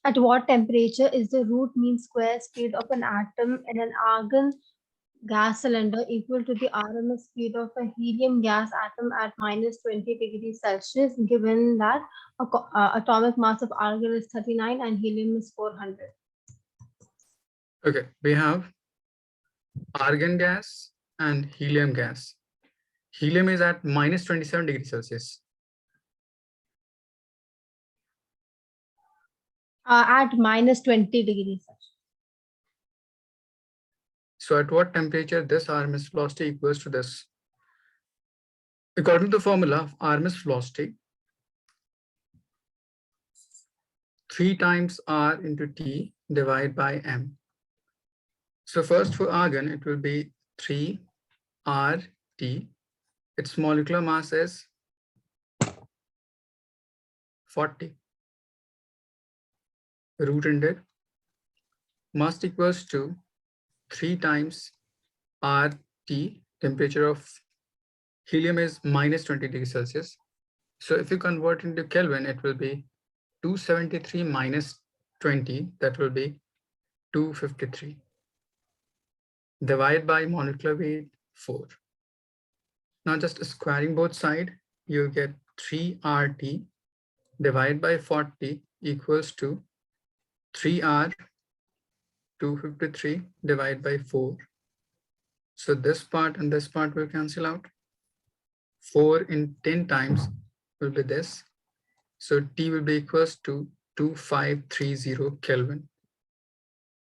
At what temperature is the root mean square speed of an atom in an argon gas cylinder equal to the RMS speed of a helium gas atom at minus 20 degrees Celsius, given that atomic mass of argon is 39 and helium is 400? Okay, we have argon gas and helium gas. Helium is at minus 27 degrees Celsius. At minus 20 degrees Celsius. So at what temperature this RMS velocity equals to this? According to the formula of RMS velocity, 3 times R into T divided by M. So first for argon, it will be 3 RT. Its molecular mass is 40. Root ended must equals to 3 times RT. Temperature of helium is minus 20 degrees Celsius. So if you convert into Kelvin, it will be 273 minus 20, that will be 253. Divide by molecular weight 4. Now just squaring both sides, you get 3 RT divided by 40 equals to 3R 253 divided by 4. So this part and this part will cancel out. 4 in 10 times will be this. So T will be equals to 2530 Kelvin.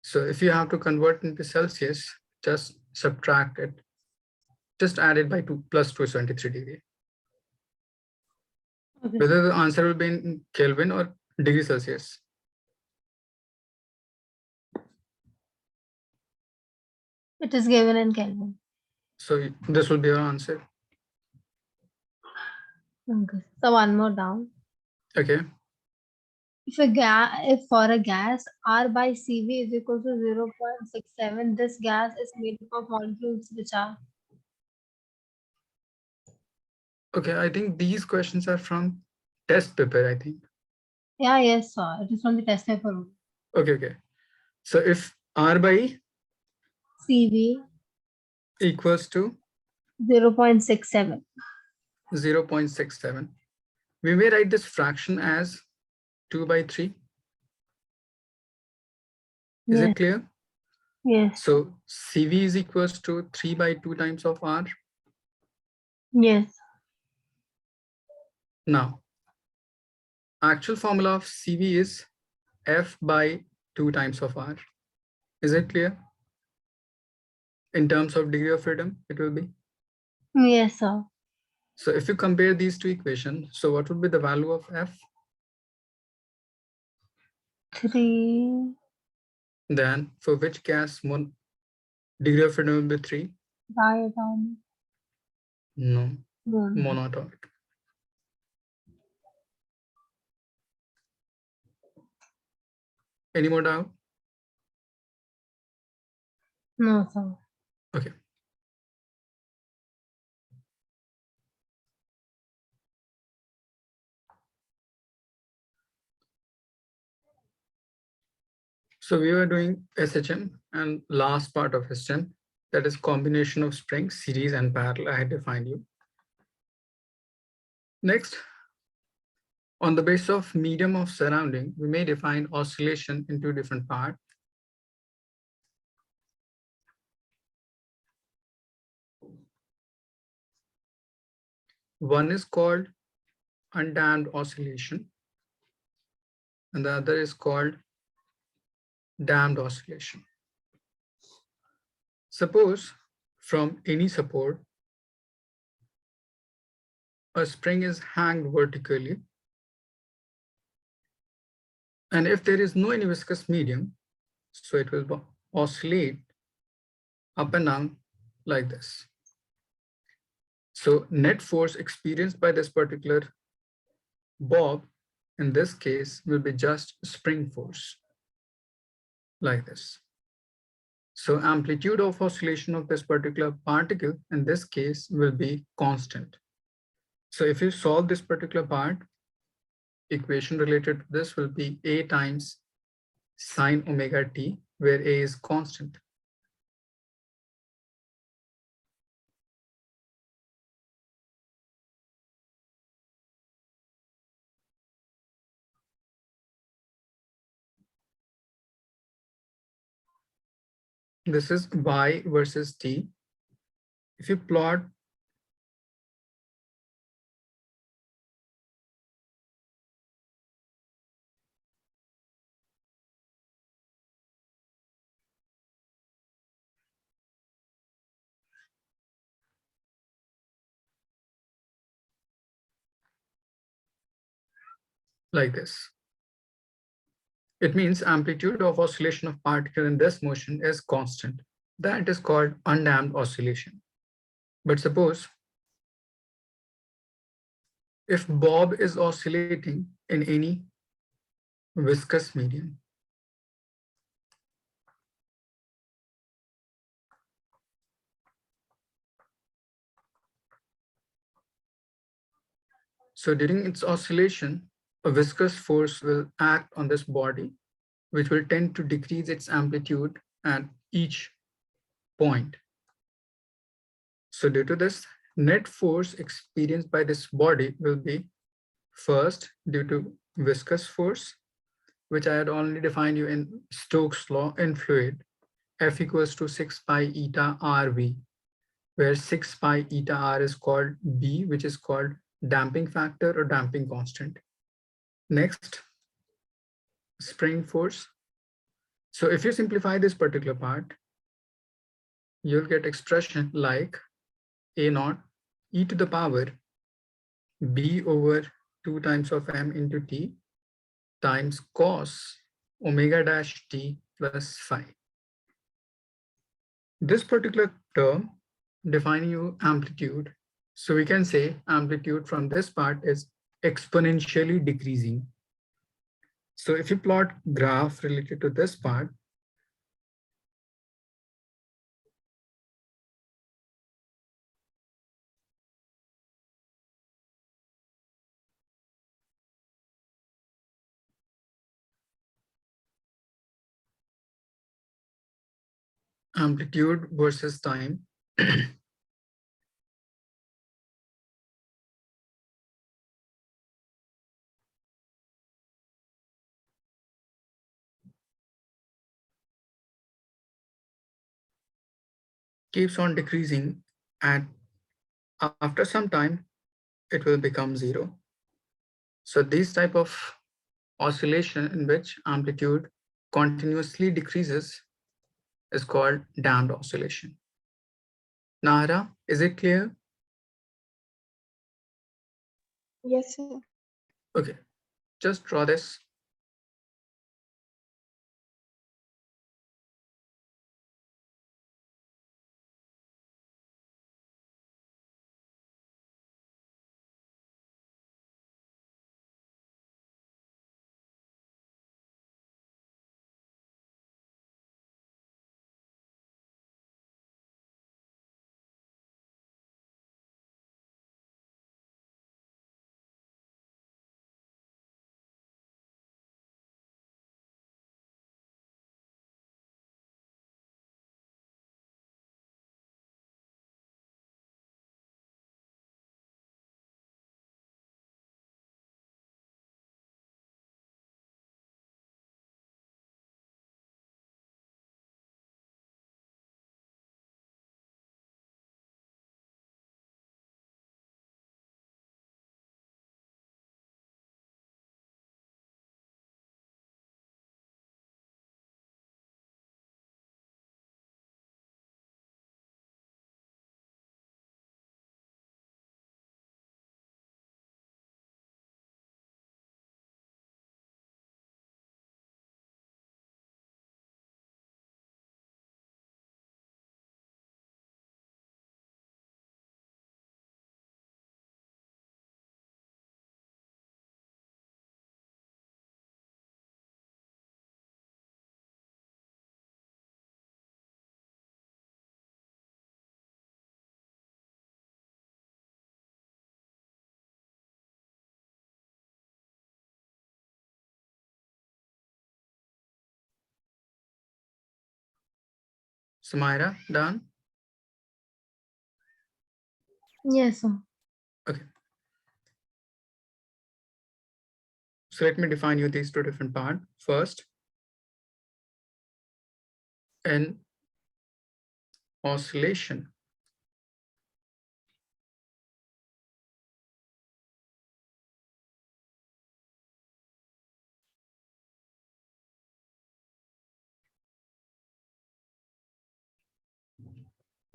So if you have to convert into Celsius, just subtract it. Just add it by 2 plus 273 degree. Okay. Whether the answer will be in Kelvin or degree Celsius. It is given in Kelvin. So this will be your answer. Okay. So one more down. Okay. If for a gas R by CV is equal to 0.67, this gas is made up of molecules which are. Okay, I think these questions are from test paper, I think. Yeah, yes, sir. It is from the test paper. Okay. So if R by CV equals to 0.67. 0.67, we may write this fraction as 2 by 3. Is Yes. it clear? Yes. So CV is equals to 3 by 2 times of R. Yes. Now, actual formula of CV is F by 2 times of R. Is it clear? In terms of degree of freedom, it will be. Yes, sir. So if you compare these two equations, so what would be the value of F? 3. Then for which gas degree of freedom will be 3? Diatomic. No, No. monatomic. Any more doubt? No, sir. Okay. So we were doing SHM and last part of SHM, that is combination of spring, series and parallel. I had defined you. Next, on the basis of medium of surrounding, we may define oscillation into different parts. One is called undamped oscillation, and the other is called damped oscillation. Suppose from any support, a spring is hanged vertically, and if there is no any viscous medium, so it will oscillate up and down like this. So net force experienced by this particular bob, in this case, will be just spring force, like this. So amplitude of oscillation of this particular particle, in this case, will be constant. So if you solve this particular part, equation related to this will be A times sine omega t, where a is constant. This is y versus t. If you plot like this, it means amplitude of oscillation of particle in this motion is constant. That is called undamped oscillation. But suppose if Bob is oscillating in any viscous medium, so during its oscillation, a viscous force will act on this body, which will tend to decrease its amplitude at each point. So due to this, net force experienced by this body will be first due to viscous force, which I had already defined you in Stokes' law in fluid, F equals to 6 pi eta RV, where 6 pi eta R is called B, which is called damping factor or damping constant. Next, spring force. So if you simplify this particular part, you'll get expression like A naught e to the power B over 2 times of m into t times cos omega dash t plus phi. This particular term defining you amplitude. So we can say amplitude from this part is exponentially decreasing. So if you plot graph related to this part, amplitude versus time, keeps on decreasing, and after some time, it will become zero. So these type of oscillation in which amplitude continuously decreases is called damped oscillation. Nahara, is it clear? Yes, sir. Okay, just draw this. Samira, done? Yes, sir. Okay. So let me define you these two different parts. First, an oscillation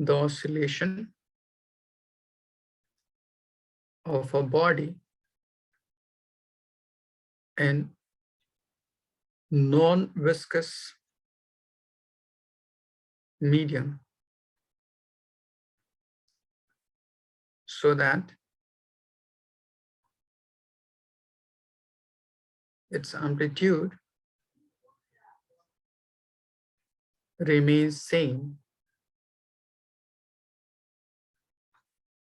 the oscillation of a body in non-viscous medium so that its amplitude remains same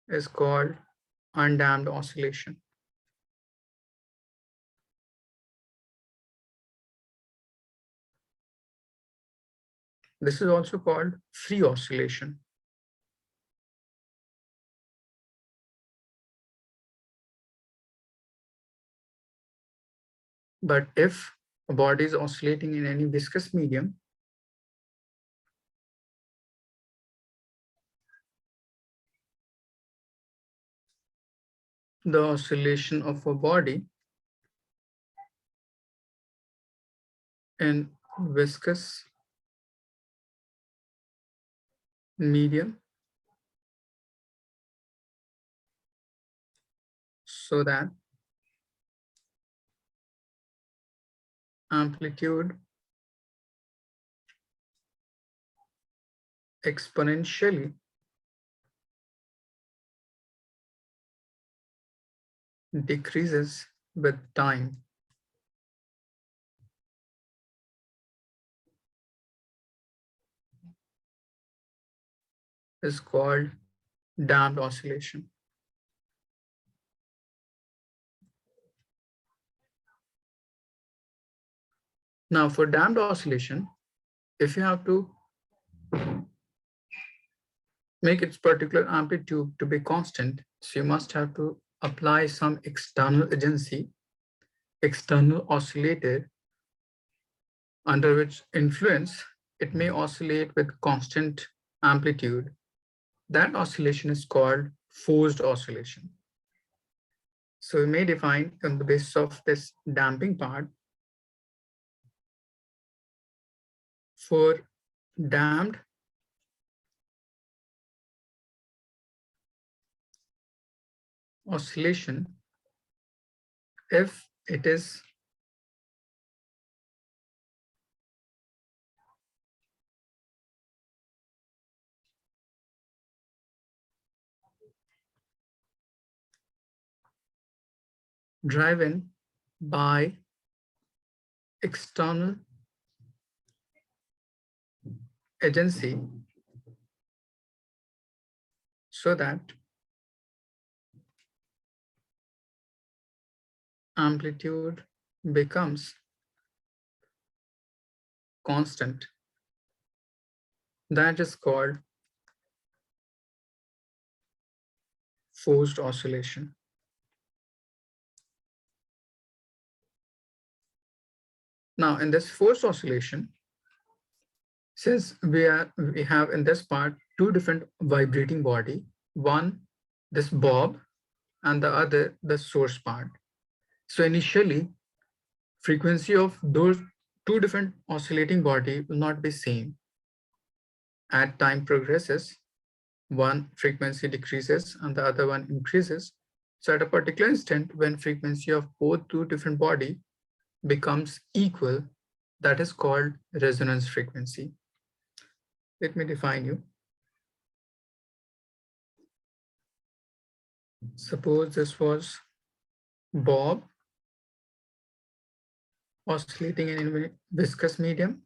is called undamped oscillation. This is also called free oscillation. But if a body is oscillating in any viscous medium, the oscillation of a body in viscous medium so that amplitude exponentially decreases with time is called damped oscillation. Now for damped oscillation, if you have to make its particular amplitude to be constant, so you must have to apply some external agency, external oscillator, under which influence it may oscillate with constant amplitude. That oscillation is called forced oscillation. So we may define on the basis of this damping part. For damped oscillation, if it is driven by external agency so that amplitude becomes constant, that is called forced oscillation. Now in this forced oscillation, since we have in this part two different vibrating body, one this bob and the other the source part. So initially frequency of those two different oscillating body will not be same. As time progresses, one frequency decreases and the other one increases. So at a particular instant, when frequency of both two different body becomes equal, that is called resonance frequency. Let me define you. Suppose this was bob oscillating in a viscous medium.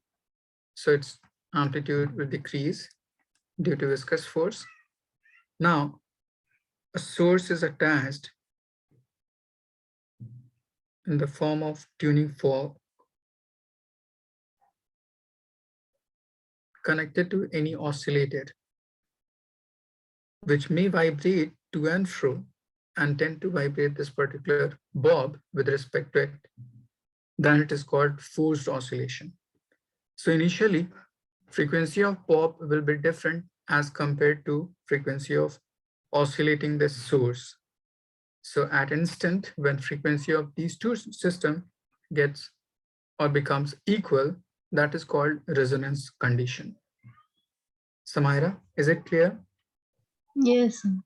So its amplitude will decrease due to viscous force. Now, a source is attached in the form of tuning fork connected to any oscillator, which may vibrate to and fro and tend to vibrate this particular bob with respect to it, then it is called forced oscillation. So initially, frequency of bob will be different as compared to frequency of oscillating this source. So at instant, when frequency of these two systems gets or becomes equal, that is called resonance condition. Samaira, is it clear? Yes, sir.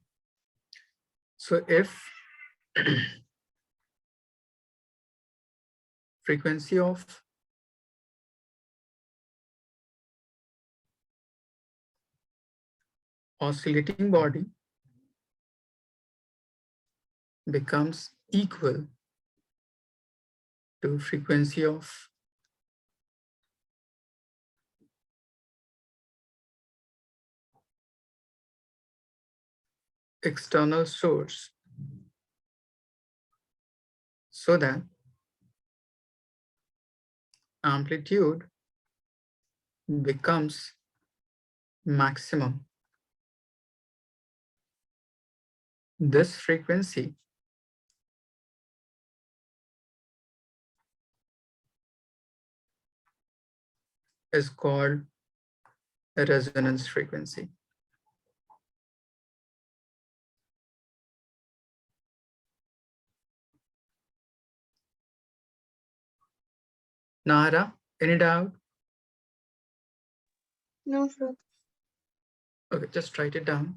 So if frequency of oscillating body becomes equal to frequency of external source, so that amplitude becomes maximum. This frequency is called a resonance frequency. Nara, any doubt? No, sir. Okay, just write it down.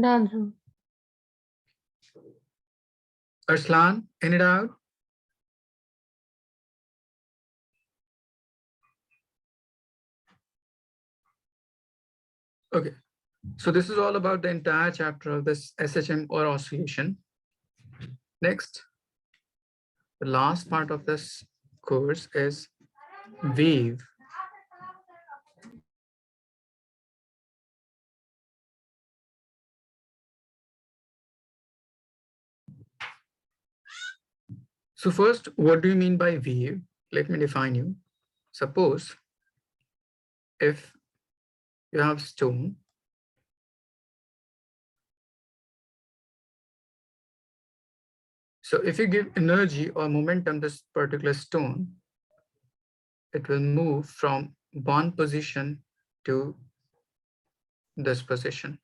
Done, sir. Arslan, any doubt? Okay, so this is all about the entire chapter of this SHM or oscillation. Next, the last part of this course is wave. So first, what do you mean by wave? Let me define you. Suppose if you have stone, so if you give energy or momentum this particular stone, it will move from one position to this position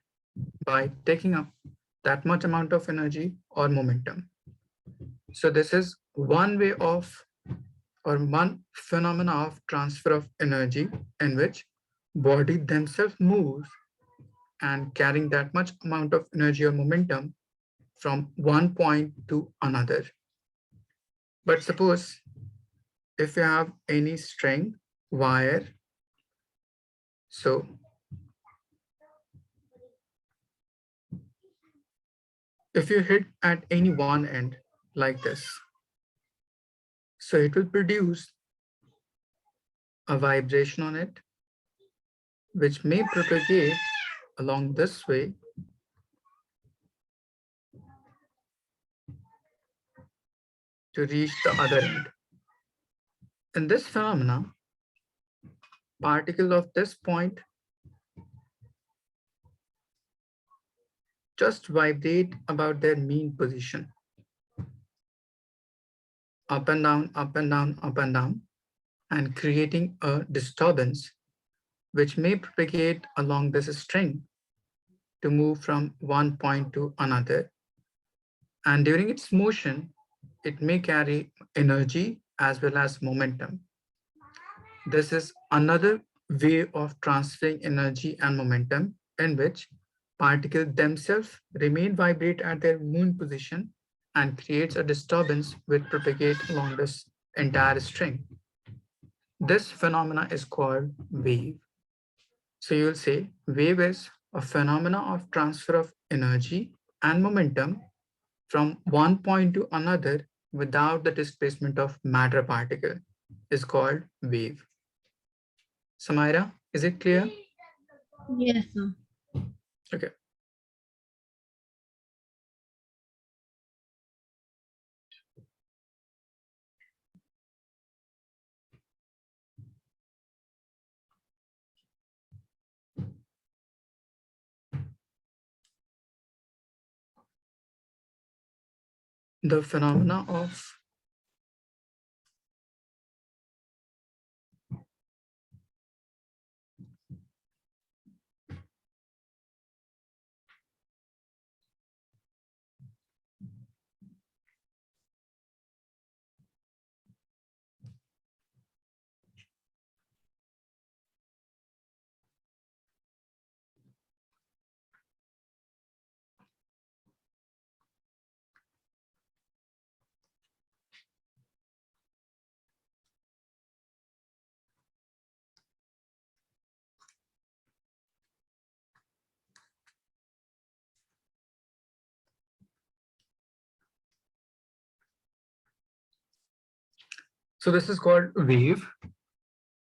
by taking up that much amount of energy or momentum. So this is one way of or one phenomena of transfer of energy in which body themselves moves and carrying that much amount of energy or momentum from one point to another. But suppose if you have any string, wire, so if you hit at any one end like this, so it will produce a vibration on it, which may propagate along this way to reach the other end. In this phenomena, particles of this point just vibrate about their mean position, up and down, up and down, up and down, and creating a disturbance which may propagate along this string to move from one point to another. And during its motion, it may carry energy as well as momentum. This is another way of transferring energy and momentum in which particles themselves remain vibrate at their mean position and creates a disturbance which propagate along this entire string. This phenomena is called wave. So you'll say wave is a phenomena of transfer of energy and momentum from one point to another without the displacement of matter particle is called wave. Samaira, is it clear? Yes, sir. Okay. The phenomena of so this is called wave,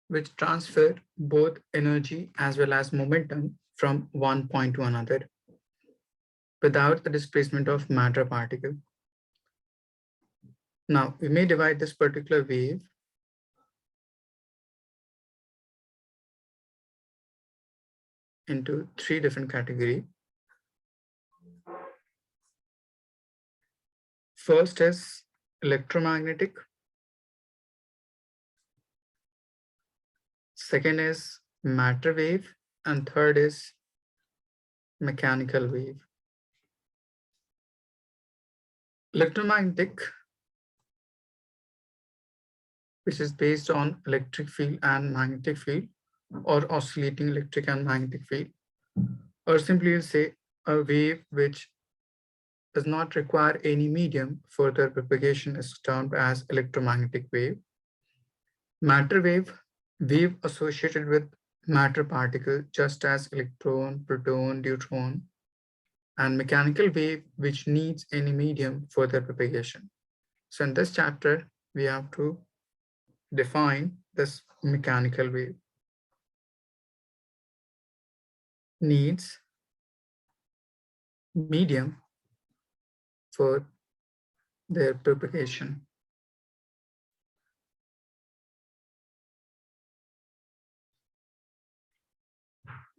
which transfer both energy as well as momentum from one point to another without the displacement of matter particle. Now, we may divide this particular wave into three different categories. First is electromagnetic, second is matter wave, and third is mechanical wave. Electromagnetic, which is based on electric field and magnetic field, or oscillating electric and magnetic field, or simply you'll say a wave which does not require any medium for their propagation is termed as electromagnetic wave. Matter wave, wave associated with matter particle just as electron, proton, neutron, and mechanical wave which needs any medium for their propagation. So in this chapter, we have to define this mechanical wave. Needs medium for their propagation.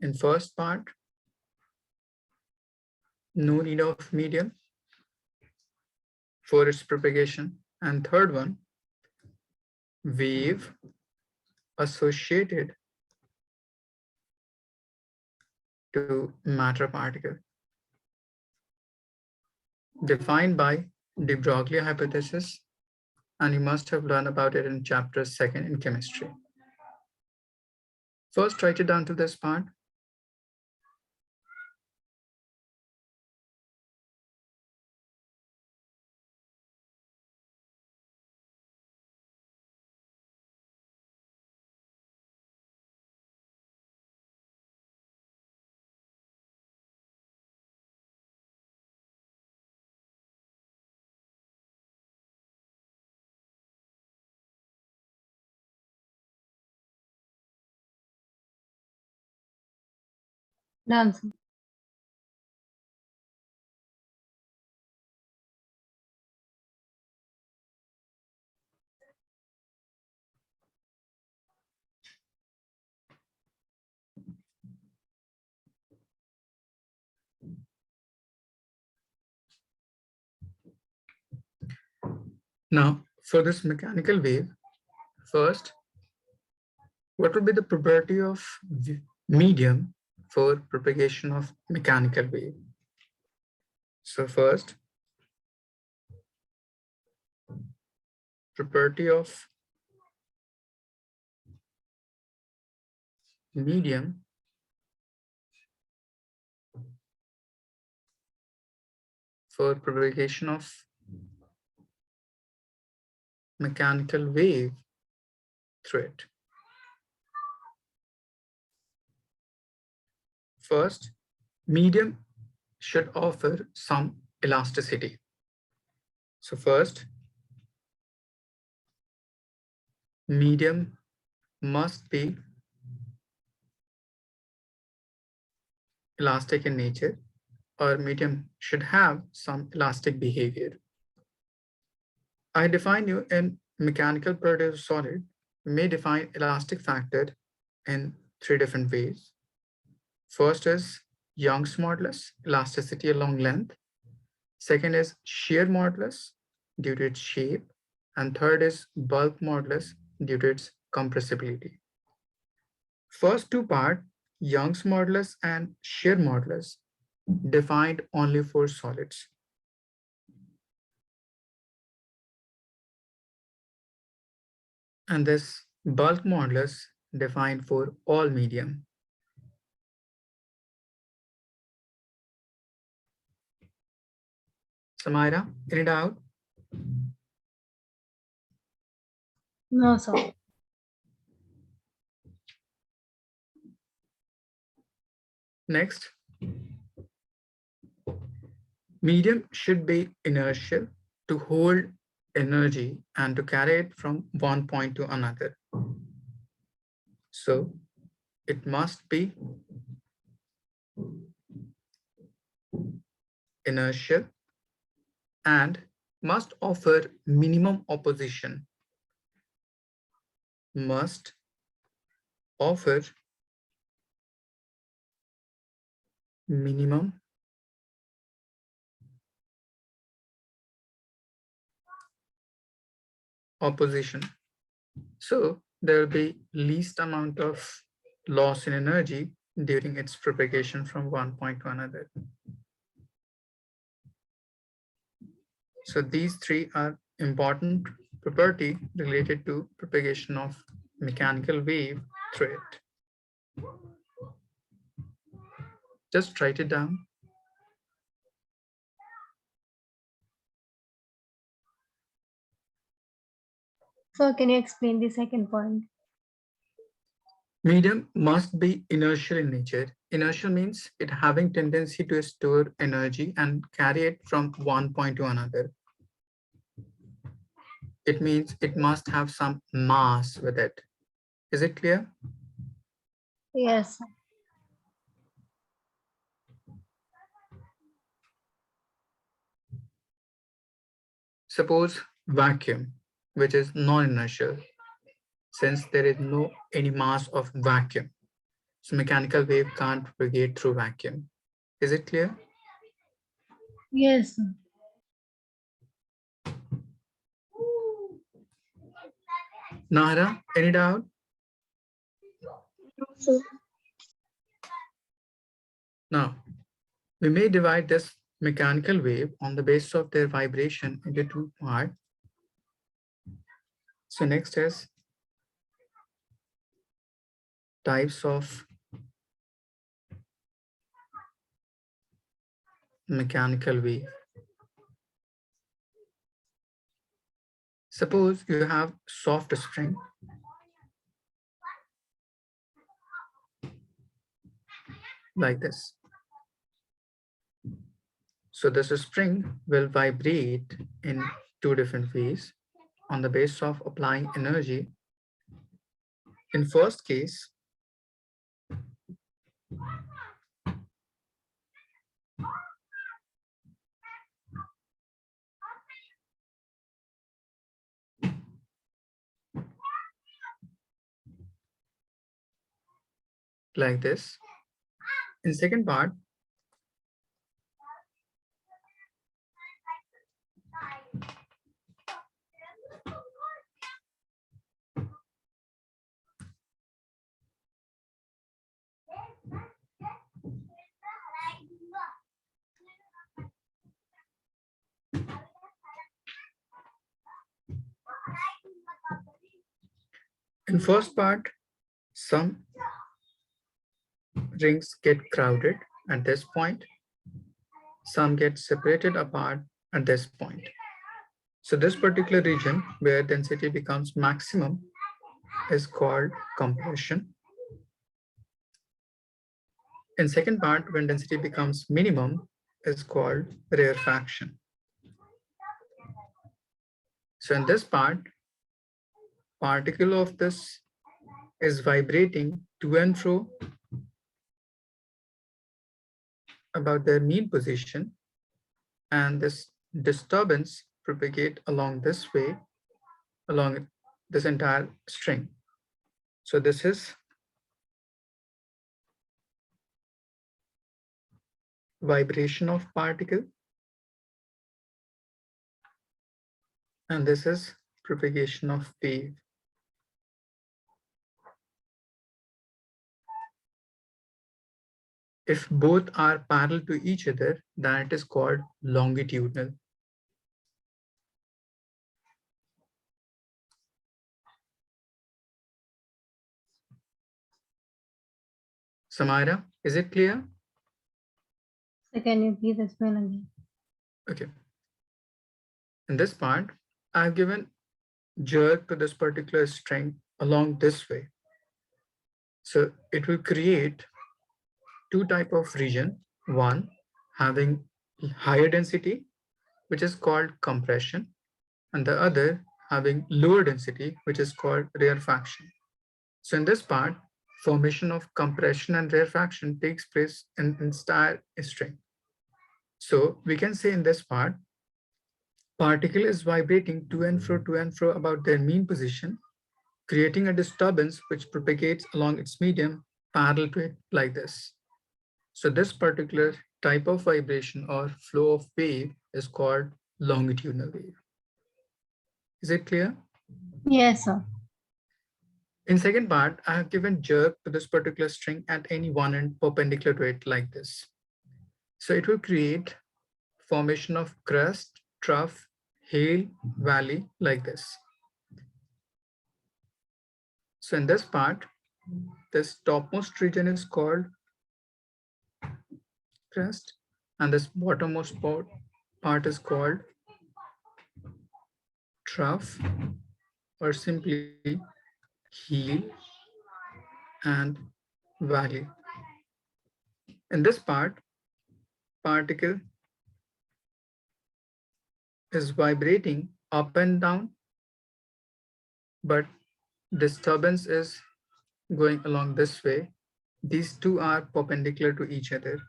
In first part, no need of medium for its propagation. And third one, wave associated to matter particle, defined by de Broglie hypothesis, and you must have learned about it in chapter 2 in chemistry. First, write it down to this part. Done, sir. Now, for this mechanical wave, first, What would be the property of medium for propagation of mechanical wave? So first, property of medium for propagation of mechanical wave through it. First, medium should offer some elasticity. So first, medium must be elastic in nature, or medium should have some elastic behavior. I define you in mechanical property of solid. We may define elastic factor in three different ways. First is Young's modulus, elasticity along length. Second is shear modulus due to its shape. And third is bulk modulus due to its compressibility. First two part, Young's modulus and shear modulus, defined only for solids. And this bulk modulus defined for all medium. Samira, any doubt? No, sir. Next, medium should be inertial to hold energy and to carry it from one point to another. So it must be inertial and must offer minimum opposition. Must offer minimum opposition. So there will be least amount of loss in energy during its propagation from one point to another. So these three are important property related to propagation of mechanical wave through it. Just write it down. So can you explain the second point? Medium must be inertial in nature. Inertial means it having tendency to store energy and carry it from one point to another. It means it must have some mass with it. Is it clear? Yes. Sir. Suppose vacuum, which is non-inertial, since there is no any mass of vacuum. So mechanical wave can't propagate through vacuum. Is it clear? Yes. Sir. Nahara, any doubt? No, sir. Now, we may divide this mechanical wave on the basis of their vibration into two parts. So next is types of mechanical wave. Suppose you have soft spring like this. So this spring will vibrate in two different ways on the basis of applying energy. In first case, like this. In second part, In first part, some rings get crowded at this point, some get separated apart at this point. So this particular region where density becomes maximum is called compression. In second part, when density becomes minimum, is called rarefaction. So in this part, particle of this is vibrating to and fro about their mean position, and this disturbance propagate along this way, along this entire string. So this is vibration of particle, and this is propagation of wave. If both are parallel to each other, then it is called longitudinal. Samara, is it clear? So can you please explain again? Okay. In this part, I've given jerk to this particular string along this way. So it will create two type of region. One having higher density, which is called compression, and the other having lower density, which is called rarefaction. So in this part, formation of compression and rarefaction takes place in entire string. So we can say in this part, particle is vibrating to and fro about their mean position, creating a disturbance which propagates along its medium parallel to it like this. So this particular type of vibration or flow of wave is called longitudinal wave. Is it clear? Yes, sir. In second part, I have given jerk to this particular string at any one end perpendicular to it like this. So it will create formation of crest, trough, hill, valley like this. So in this part, this topmost region is called crest, and this bottommost part is called trough, or simply heel and valley. In this part, particle is vibrating up and down, but disturbance is going along this way. These two are perpendicular to each other.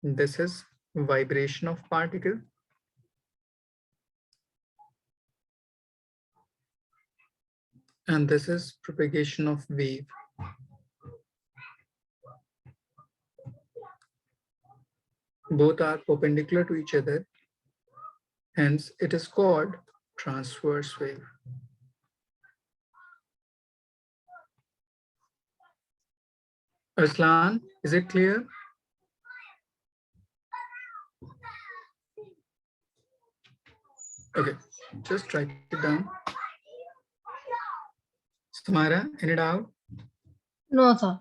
This is vibration of particle, and this is propagation of wave. Both are perpendicular to each other, hence it is called transverse wave. Arslan, is it clear? Okay, just write it down. Samara, any doubt? No, sir.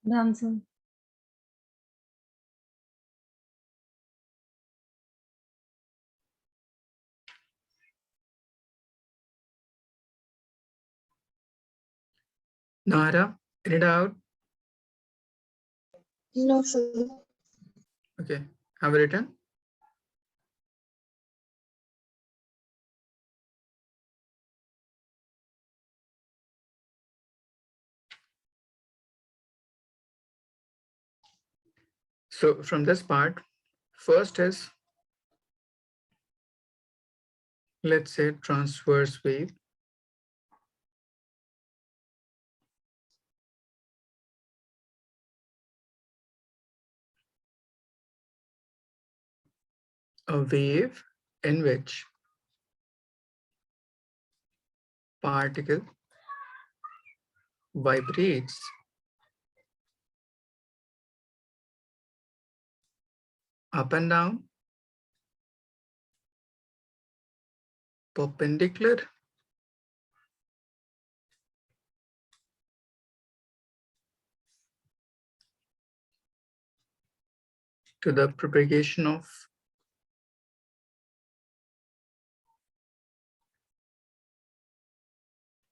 Done, sir. Nara, any doubt? No, sir. Okay, have I written? So from this part, first is, let's say, transverse wave. a wave in which particle vibrates up and down perpendicular to the propagation of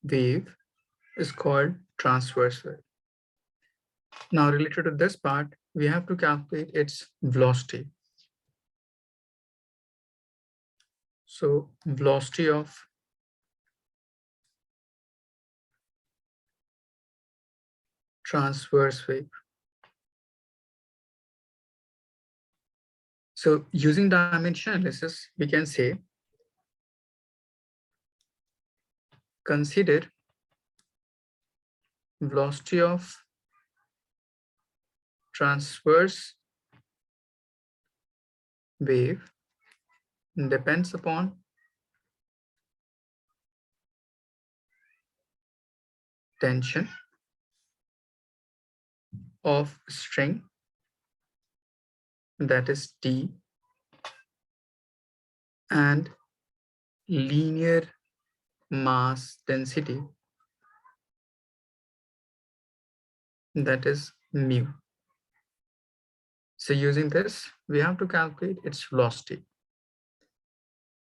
wave is called transverse wave. Now, related to this part, we have to calculate its velocity. So, velocity of transverse wave. So, using dimension analysis, we can say, consider velocity of transverse wave depends upon tension of string, that is T, and linear mass density, that is mu. So using this, we have to calculate its velocity.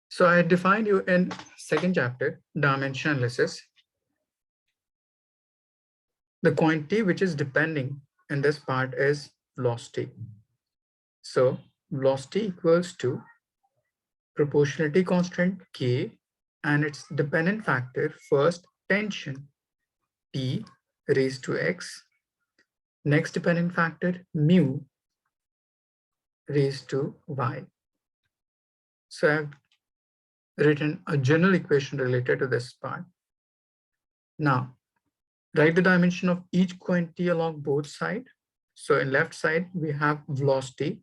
So I defined you in second chapter, dimension analysis, the quantity which is depending in this part is velocity. So velocity equals to proportionality constant K and its dependent factor, first tension T raised to X, next dependent factor mu raised to Y. So I've written a general equation related to this part. Now, write the dimension of each quantity along both sides. So in left side, we have velocity.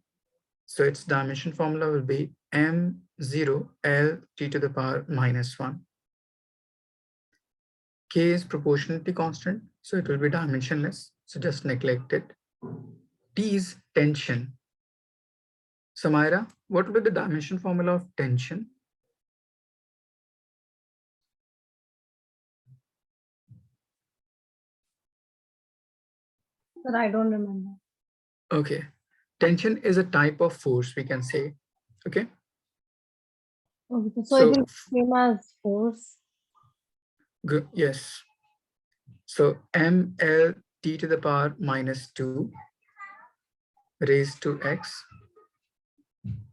So its dimension formula will be m0 L t to the power minus 1. K is proportionality constant, so it will be dimensionless. So just neglect it. T is tension. Samaira, what will be the dimension formula of tension? But I don't remember. Okay. Tension is a type of force, we can say. Okay. Okay, so it So will be same as force. yes. So ml t to the power minus 2 raised to x.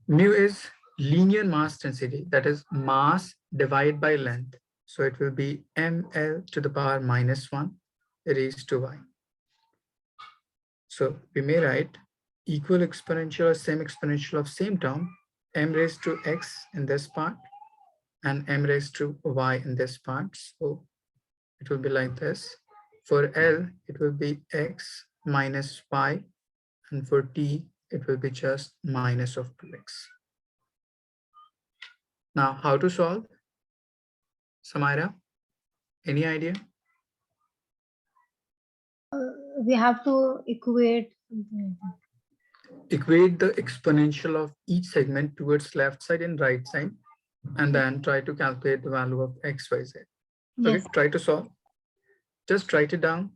Mu is linear mass density, that is mass divided by length. So it will be ml to the power minus 1 raised to y. So we may write equal exponential or same exponential of same term, m raised to x in this part and m raised to y in this part. So it will be like this. For L, it will be x minus y, and for t, it will be just minus of 2x. Now, how to solve? Samaira, any idea? We have to equate something like that. Equate the exponential of each segment towards left side and right side, and then try to calculate the value of x, y, z. Okay, Yes. try to solve. Just write it down.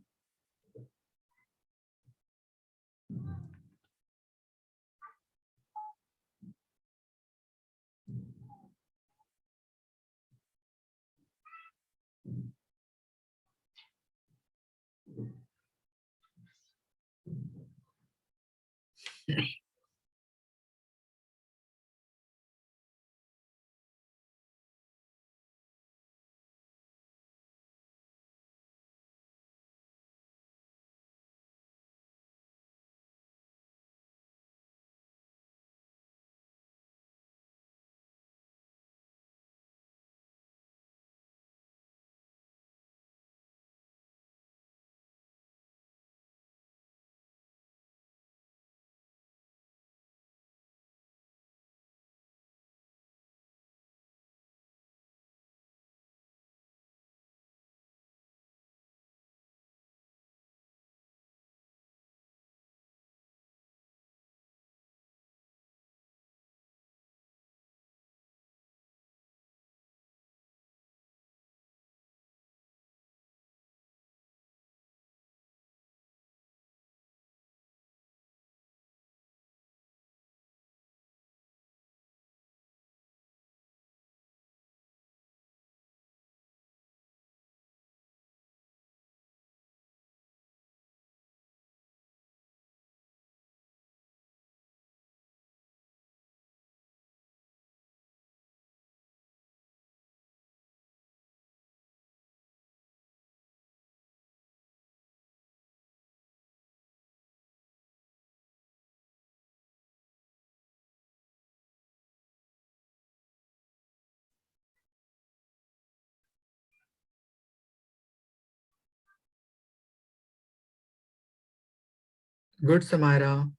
Good, Samira.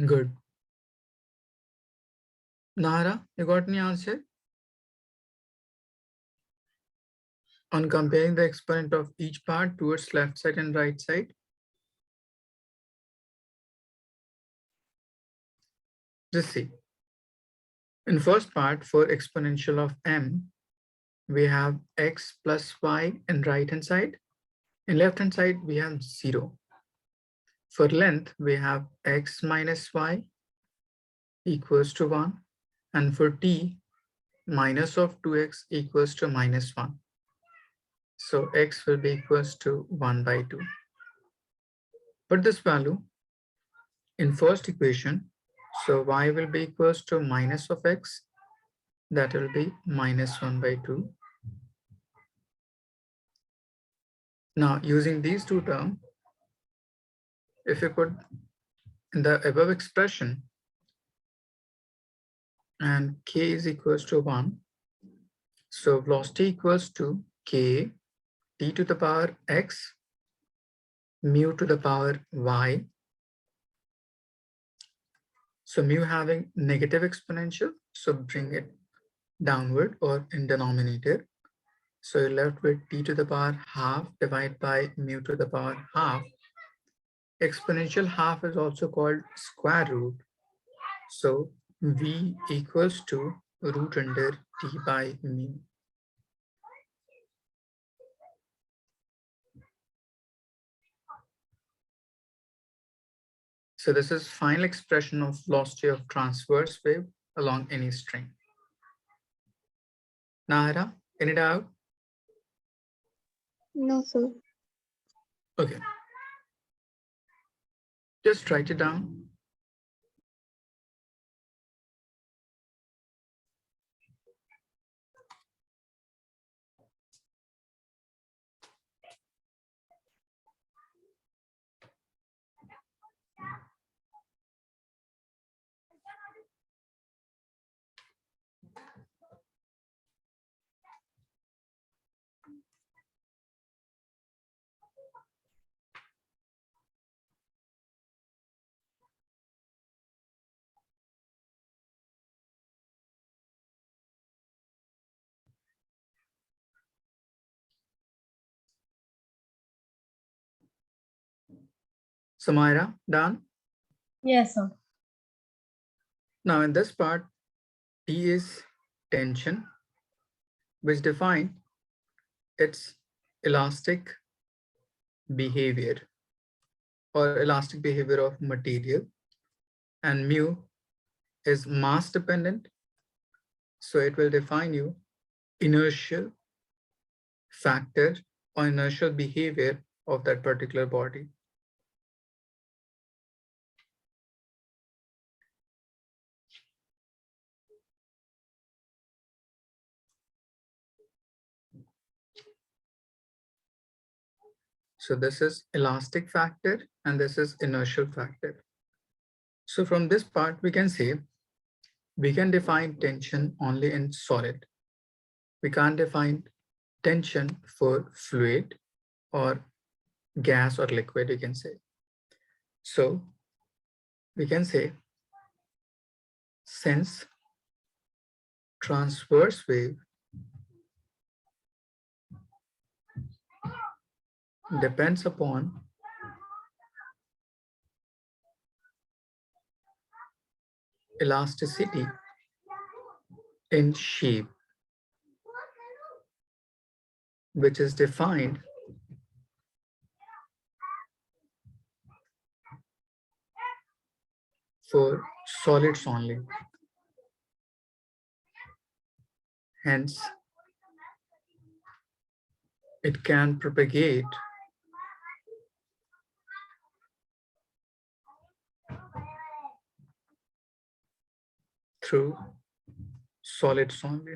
Good. Nahara, you got any answer? On comparing the exponent of each part towards left side and right side? Just see. In first part, for exponential of m, we have x plus y in right hand side. In left hand side, we have 0. For length, we have x minus y equals to 1. And for t, minus of 2x equals to minus 1. So x will be equals to 1 by 2. Put this value in first equation. So y will be equals to minus of x. That will be minus 1 by 2. Now using these two terms, if you put in the above expression and k is equals to 1, so velocity equals to k t to the power x mu to the power y. So mu having negative exponential, so bring it downward or in denominator. So you're left with t to the power half divided by mu to the power half. Exponential half is also called square root. So v equals to root under t by mu. So this is final expression of velocity of transverse wave along any string. Nahara, any doubt? No, sir. Okay. Just write it down. Samira, done? Yes, sir. Now in this part, T is tension, which define its elastic behavior or elastic behavior of material, and mu is mass dependent. So it will define you inertial factor or inertial behavior of that particular body. So this is elastic factor and this is inertial factor. So from this part, we can say we can define tension only in solid. We can't define tension for fluid or gas or liquid, you can say. So we can say since transverse wave depends upon elasticity in shape, which is defined for solids only. Hence, it can propagate through solids only.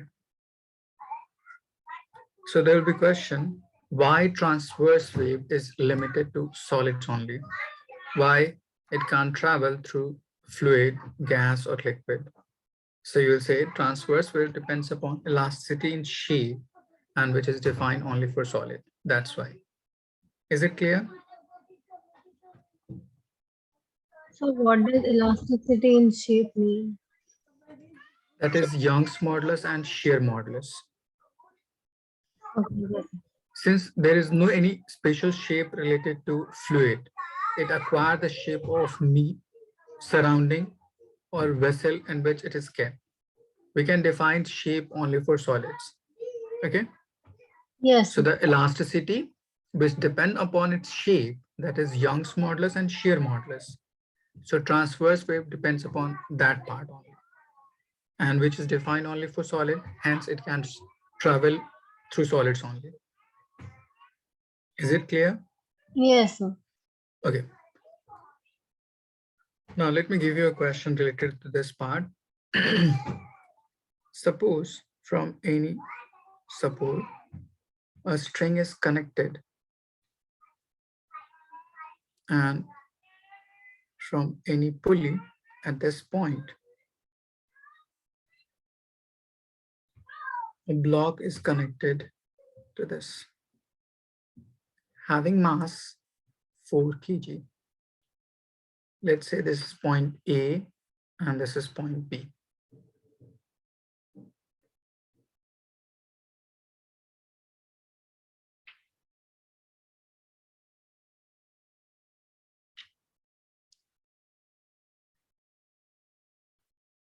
So there will be question, why transverse wave is limited to solids only? Why it can't travel through fluid, gas, or liquid? So you will say transverse wave depends upon elasticity in shape and which is defined only for solid. That's why. Is it clear? So what does elasticity in shape mean? That is Young's modulus and shear modulus. Okay, yes. Since there is no any special shape related to fluid, it acquires the shape of meat, surrounding, or vessel in which it is kept. We can define shape only for solids. Okay. Yes, So the elasticity, which depend upon its shape, that is Young's modulus and shear modulus. So transverse wave depends upon that part only, and which is defined only for solid. Hence, it can travel through solids only. Is it clear? yes, sir. Okay. Now let me give you a question related to this part. Suppose from any support, a string is connected and from any pulley at this point, a block is connected to this, having mass 4 kg. Let's say this is point A and this is point B.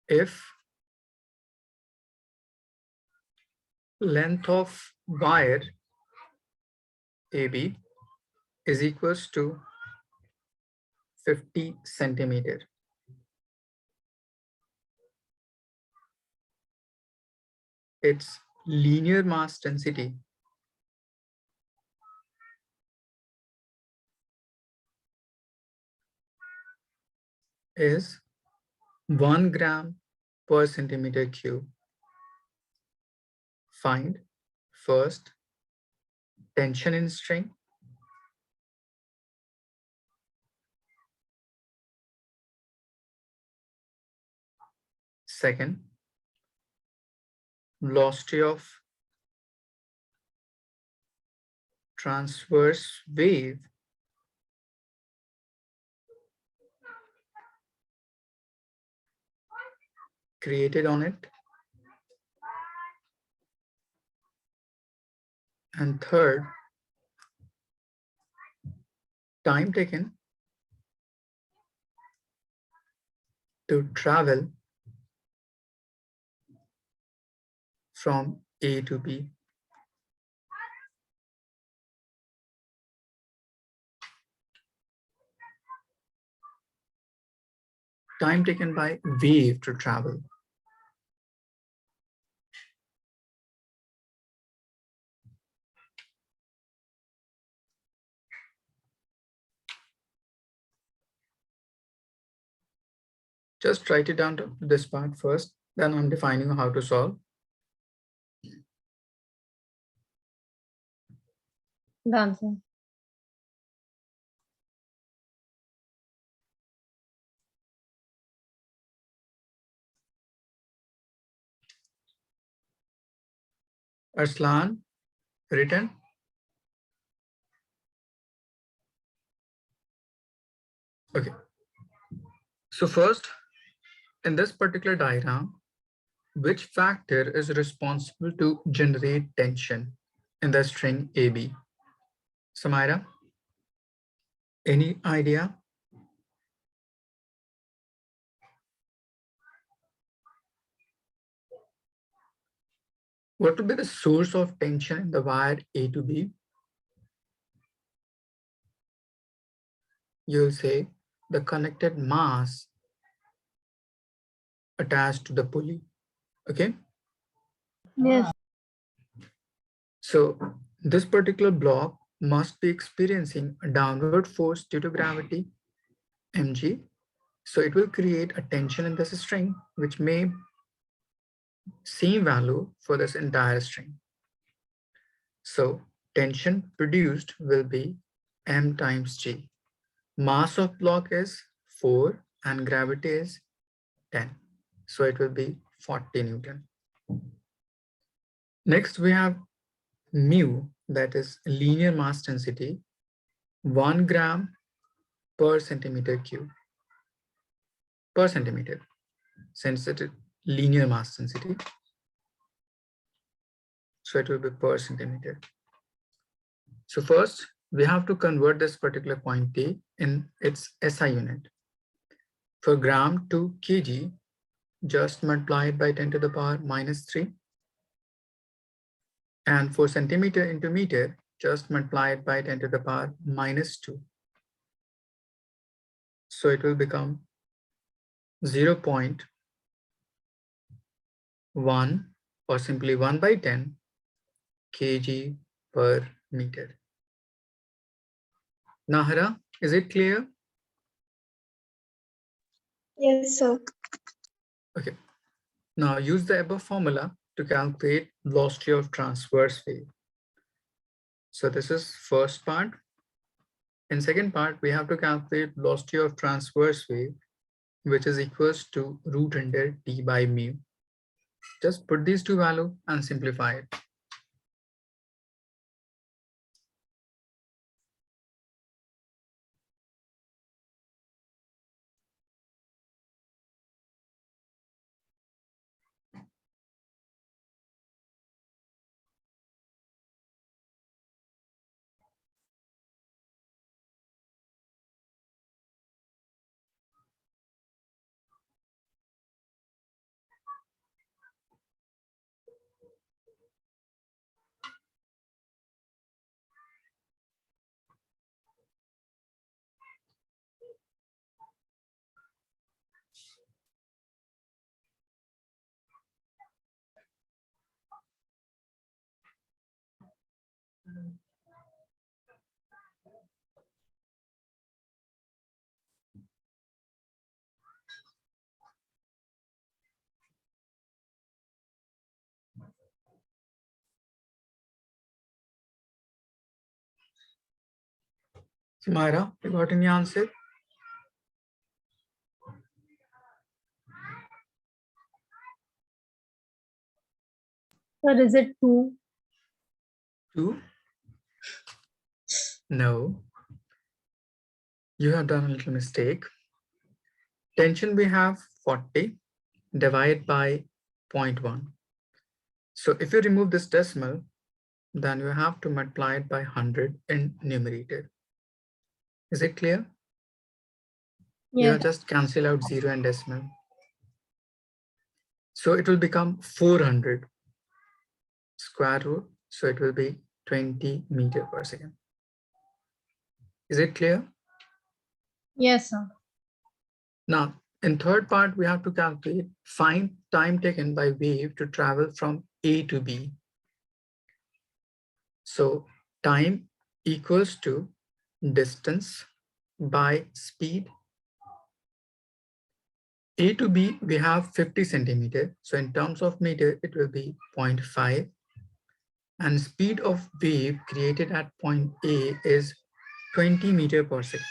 If length of wire AB is equals to 50 centimeter, its linear mass density is 1 gram per centimeter cube. Find first tension in string, second velocity of transverse wave created on it, and third time taken to travel from A to B. Time taken by wave to travel. Just write it down to this part first, then I'm defining how to solve. Done, sir. Arslan, written. Okay. So first, in this particular diagram, which factor is responsible to generate tension in the string AB? Samira, any idea? What would be the source of tension in the wire A to B? You'll say the connected mass attached to the pulley. Okay. Yes, So this particular block must be experiencing a downward force due to gravity, mg. So it will create a tension in this string, which may same value for this entire string. So tension produced will be m times g. Mass of block is 4 and gravity is 10. So it will be 40 Newton. Next, we have mu, that is linear mass density, 1 gram per centimeter cube per centimeter, since it is linear mass density. So it will be per centimeter. So first, we have to convert this particular quantity in its SI unit. For gram to kg, just multiply it by 10 to the power minus 3. And for centimeter into meter, just multiply it by 10 to the power minus 2. So it will become 0.1 or simply 1 by 10 kg per meter. Nahara, is it clear? Yes, sir. Okay. Now use the above formula to calculate velocity of transverse wave. So this is first part. In second part, we have to calculate velocity of transverse wave, which is equals to root under d by mu. Just put these two values and simplify it. Myra, you got any answer? Sir, is it 2? 2? No. You have done a little mistake. Tension we have 40 divided by 0.1. So if you remove this decimal, then you have to multiply it by 100 in numerator. Is it clear? You Yes. have just cancel out 0 and decimal. So it will become 400 square root. So it will be 20 meter per second. Is it clear? Yes, sir. Now, in third part, we have to calculate find time taken by wave to travel from A to B. So time equals to distance by speed. A to B, we have 50 centimeter. So in terms of meter, it will be 0.5. And speed of wave created at point A is 20 meter per second.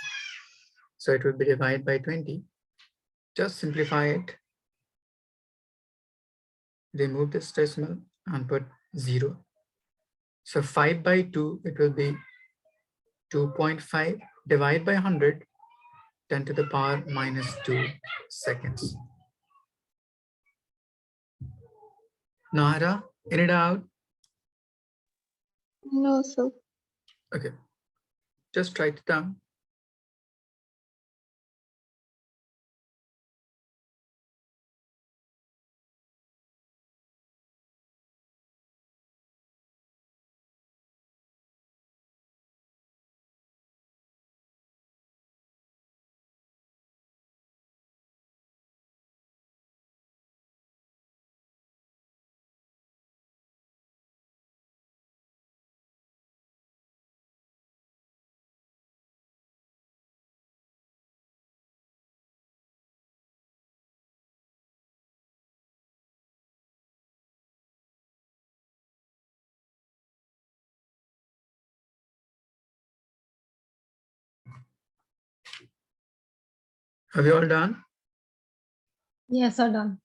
So it will be divided by 20. Just simplify it. Remove this decimal and put 0. So 5 by 2, it will be 2.5 divided by 100, 10 to the power minus 2 seconds. Nahara, any doubt? No, sir. Okay, just write it down. Have you all done? Yes, sir, done.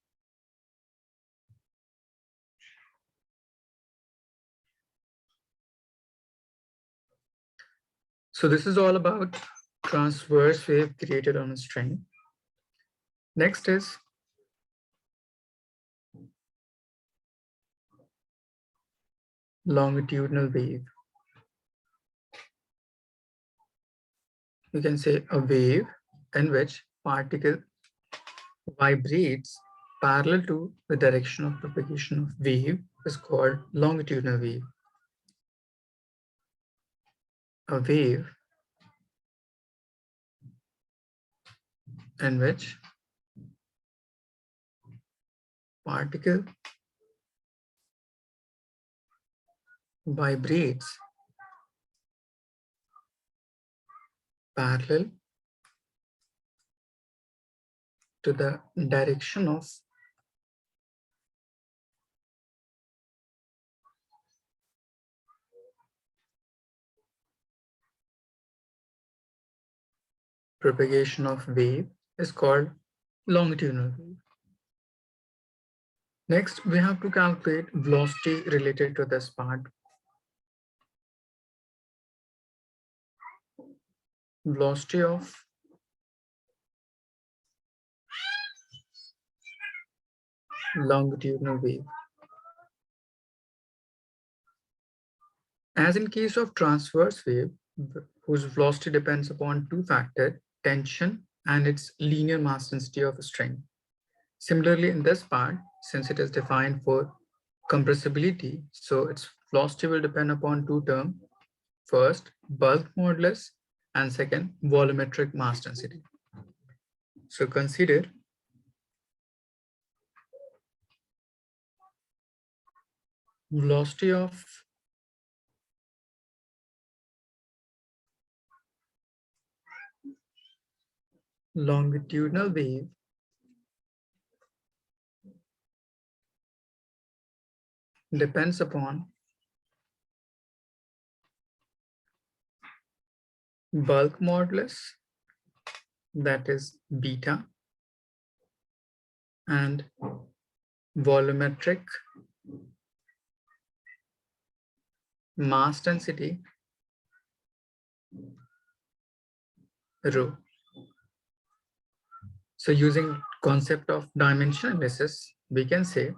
So this is all about transverse wave created on a string. Next is longitudinal wave. You can say a wave in which particle vibrates parallel to the direction of propagation of wave is called longitudinal wave. A wave in which particle vibrates parallel to the direction of propagation of wave is called longitudinal wave. Next, we have to calculate velocity related to this part. Velocity of longitudinal wave. As in case of transverse wave, whose velocity depends upon two factors, tension and its linear mass density of a string. Similarly, in this part, since it is defined for compressibility, so its velocity will depend upon two terms. First, bulk modulus, and second, volumetric mass density. So consider velocity of longitudinal wave depends upon bulk modulus, that is beta, and volumetric mass density, rho. So using concept of dimension analysis, we can say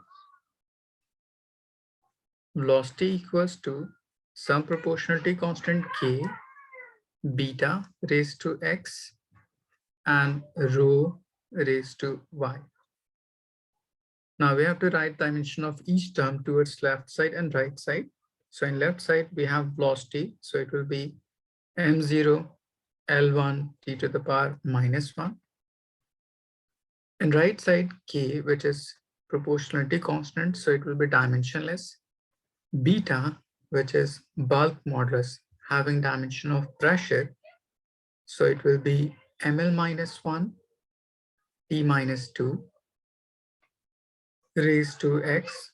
velocity equals to some proportionality constant k beta raised to x and rho raised to y. Now we have to write dimension of each term towards left side and right side. So in left side, we have velocity. So it will be m0 L1 t to the power -1. And right side k, which is proportionality constant, so it will be dimensionless. Beta, which is bulk modulus, having dimension of pressure, so it will be ml-1 t-2 raised to x,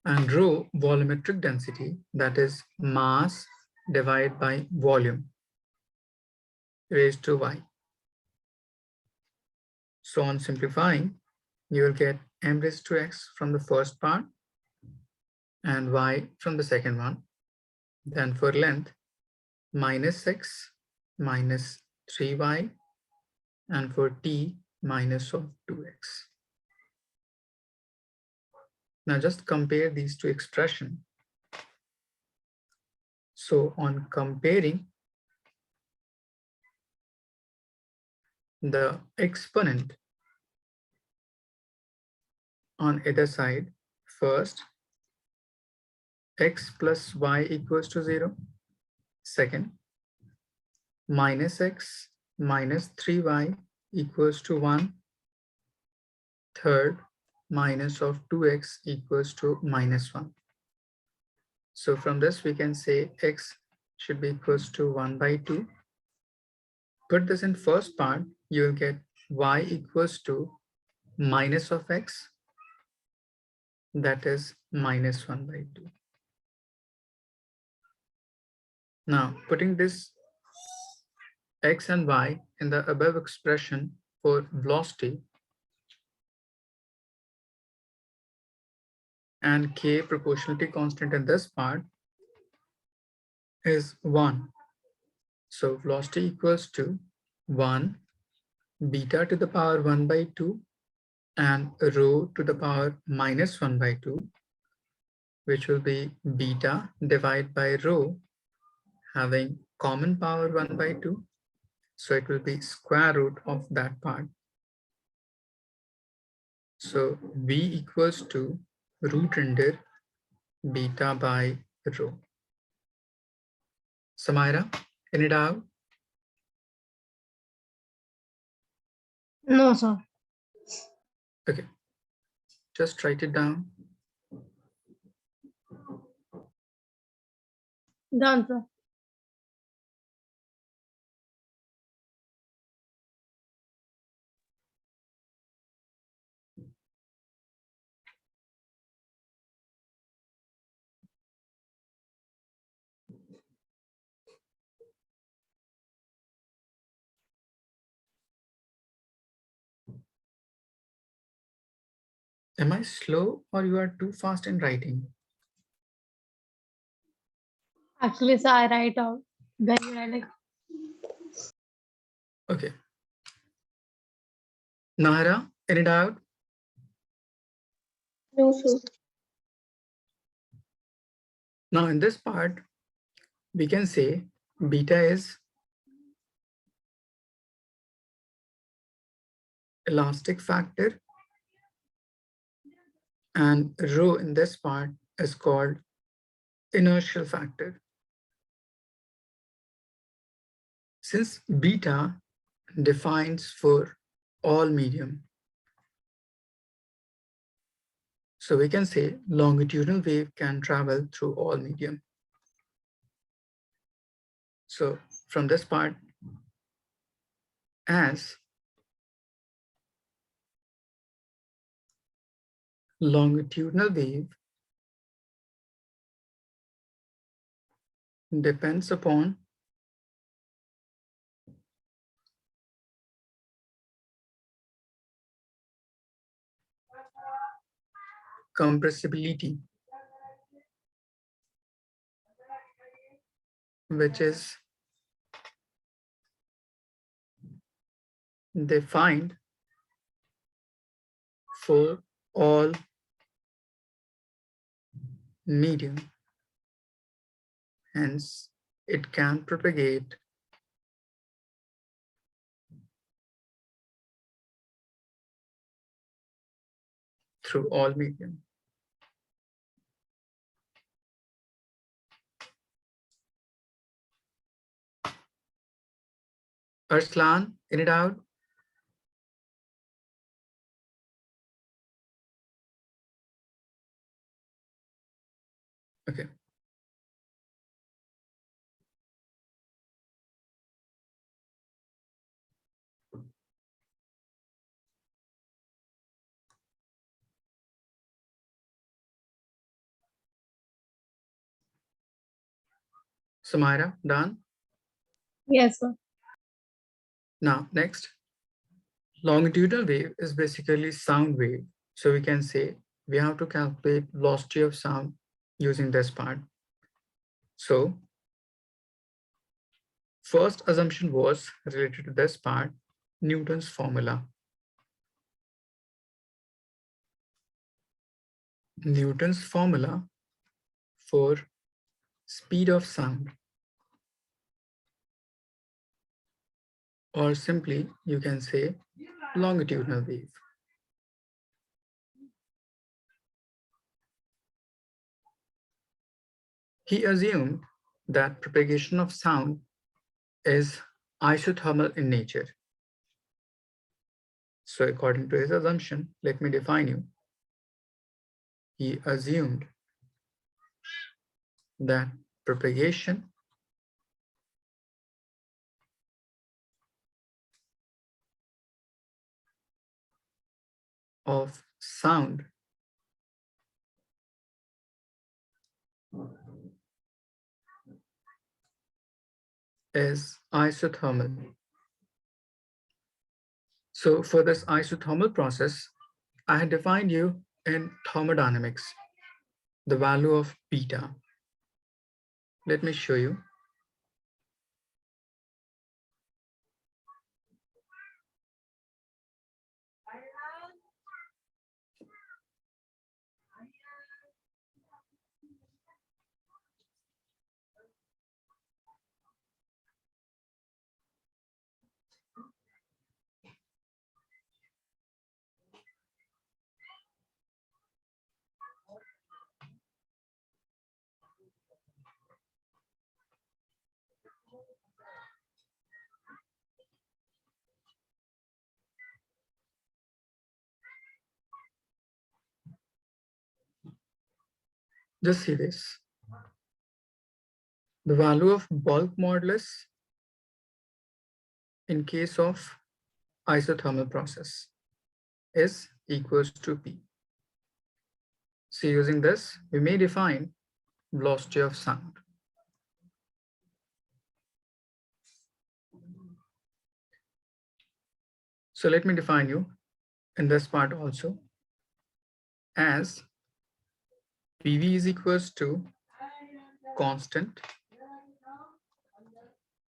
and rho, volumetric density, that is mass divided by volume, raised to y. So on simplifying, you will get m raised to x from the first part and y from the second one. Then for length, -x minus 3y, and for t, minus of 2x. Now just compare these two expressions. So on comparing the exponent on either side, first, x plus y equals to 0. Second, -x minus 3y equals to 1. Third, minus of 2x equals to -1. So from this, we can say x should be equals to 1/2. Put this in first part, you will get y equals to minus of x, that is -1/2. Now, putting this x and y in the above expression for velocity and k proportionality constant in this part is 1. So velocity equals to 1 beta to the power 1 by 2 and rho to the power minus 1 by 2, which will be beta divided by rho having common power 1 by 2. So it will be square root of that part. So V equals to root under beta by rho. Samira, any doubt? No, sir. Okay, just write it down. Done, sir. Am I slow or you are too fast in writing? Actually, sir, I write out. Then you write like, Okay. Nahara, any doubt? No, sir. Now in this part, we can say beta is elastic factor and rho in this part is called inertial factor. Since beta defines for all medium, so we can say longitudinal wave can travel through all medium. So from this part, as longitudinal wave depends upon compressibility, which is defined for all medium. Hence, it can propagate through all medium. Arslan, any doubt? Okay. Samira, done? yes, sir. Now, next, longitudinal wave is basically sound wave. So we can say we have to calculate velocity of sound using this part. So first assumption was related to this part, Newton's formula. Newton's formula for speed of sound, or simply you can say longitudinal wave. He assumed that propagation of sound is isothermal in nature. So according to his assumption, let me define you. He assumed that propagation of sound is isothermal. So for this isothermal process, I had defined you in thermodynamics, the value of beta. Let me show you. Just see this. The value of bulk modulus in case of isothermal process is equals to P. So using this, we may define velocity of sound. So let me define you in this part also as PV is equals to constant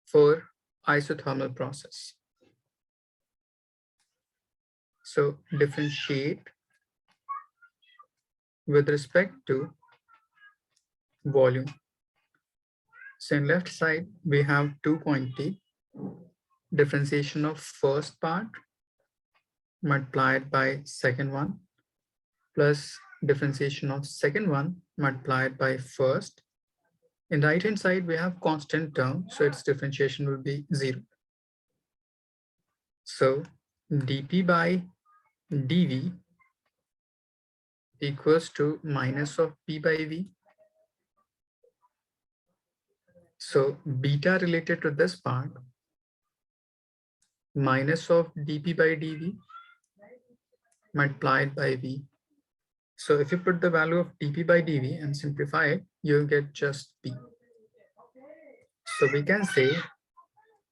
for isothermal process. So differentiate with respect to volume. So in left side, we have 2.t differentiation of first part multiplied by second one plus differentiation of second one multiplied by first. In the right hand side, we have constant term, so its differentiation will be 0. So dp by dv equals to minus of p by v. So beta related to this part minus of dp by dv multiplied by v. So if you put the value of dp by dv and simplify it, you'll get just p. So we can say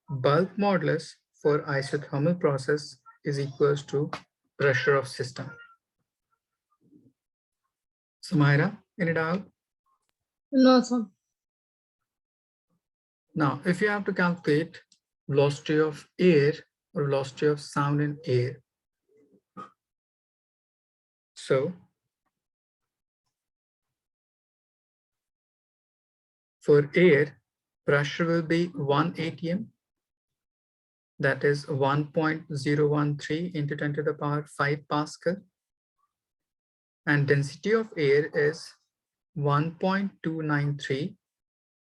bulk modulus for isothermal process is equals to pressure of system. Samaira, any doubt? No, sir. Now, if you have to calculate velocity of air or velocity of sound in air, so for air, pressure will be 1 atm, that is 1.013 into 10 to the power 5 Pascal, and density of air is 1.293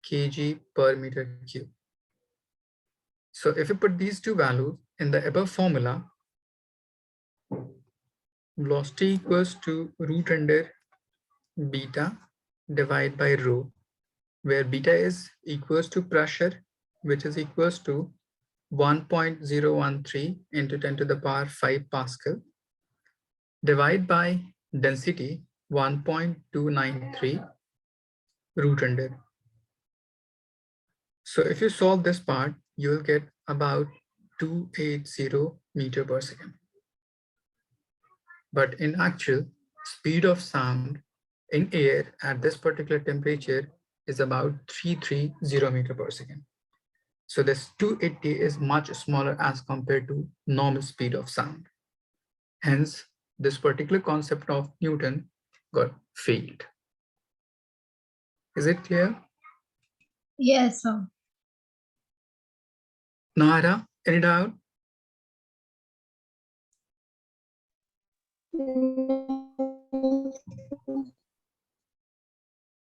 kg per meter cube. So if you put these two values in the above formula, velocity equals to root under beta divided by rho, where beta is equals to pressure, which is equals to 1.013 into 10 to the power 5 Pascal, divided by density 1.293 root under. So if you solve this part, you will get about 280 meter per second. But in actual, speed of sound in air at this particular temperature is about 330 meter per second. So this 280 is much smaller as compared to normal speed of sound. Hence, this particular concept of Newton got failed. Is it clear? Yes, sir. Nara, any doubt?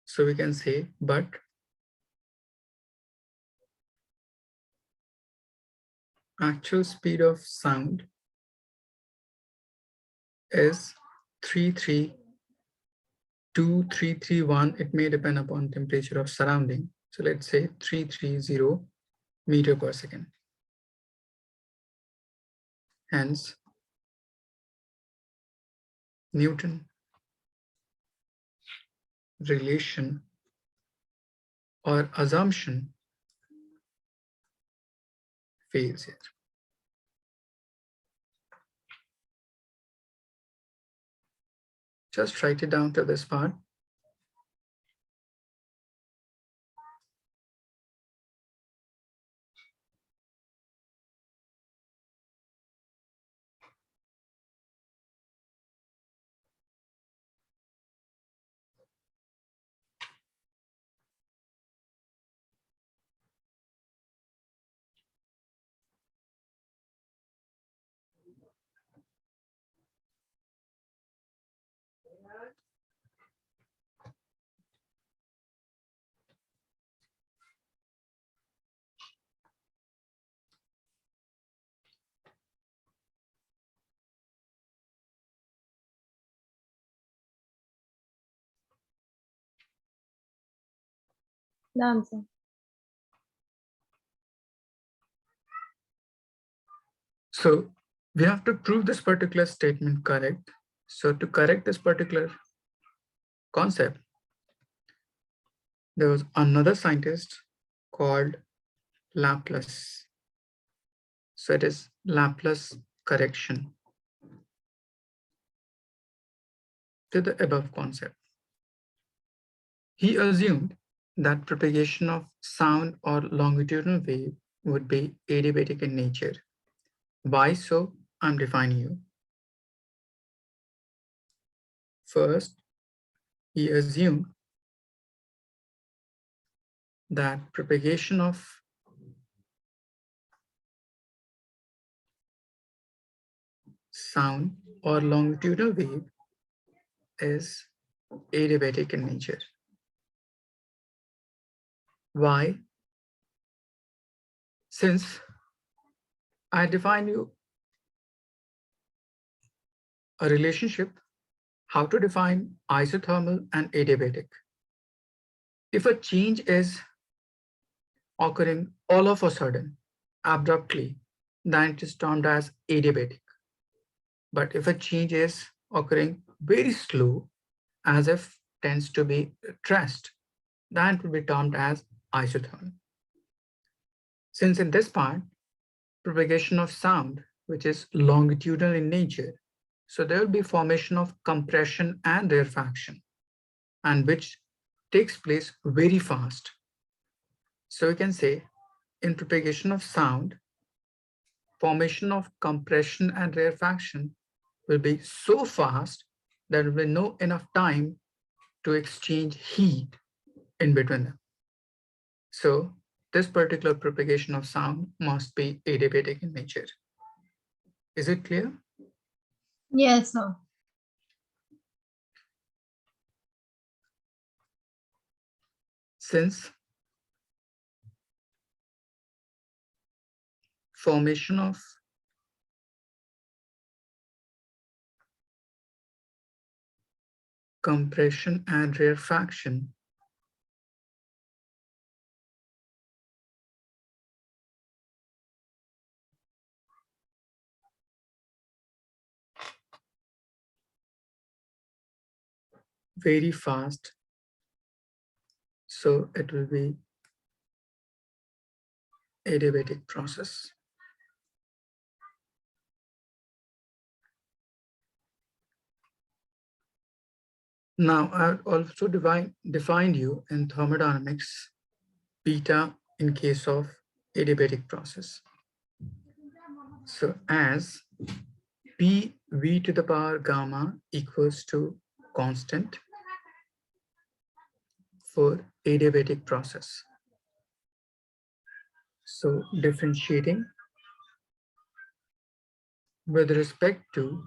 So we can say, but actual speed of sound is 332,331. It may depend upon temperature of surrounding. So let's say 330 meter per second. Hence, Newton relation or assumption fails here. Just write it down to this part. The answer. So we have to prove this particular statement correct. So to correct this particular concept, there was another scientist called Laplace. So it is Laplace correction to the above concept. He assumed that propagation of sound or longitudinal wave would be adiabatic in nature. Why so? I'm defining you. First, he assumed that propagation of sound or longitudinal wave is adiabatic in nature. Why? Since I define you a relationship, how to define isothermal and adiabatic. If a change is occurring all of a sudden, abruptly, then it is termed as adiabatic. But if a change is occurring very slow, as if tends to be traced, then it will be termed as isothermal. Since in this part, propagation of sound, which is longitudinal in nature, so there will be formation of compression and rarefaction, and which takes place very fast. So we can say in propagation of sound, formation of compression and rarefaction will be so fast that there will be no enough time to exchange heat in between them. So this particular propagation of sound must be adiabatic in nature. Is it clear? Yes, sir. Since formation of compression and rarefaction very fast, so it will be adiabatic process. Now, I've also defined you in thermodynamics beta in case of adiabatic process. So as Pv to the power gamma equals to constant for adiabatic process. So differentiating with respect to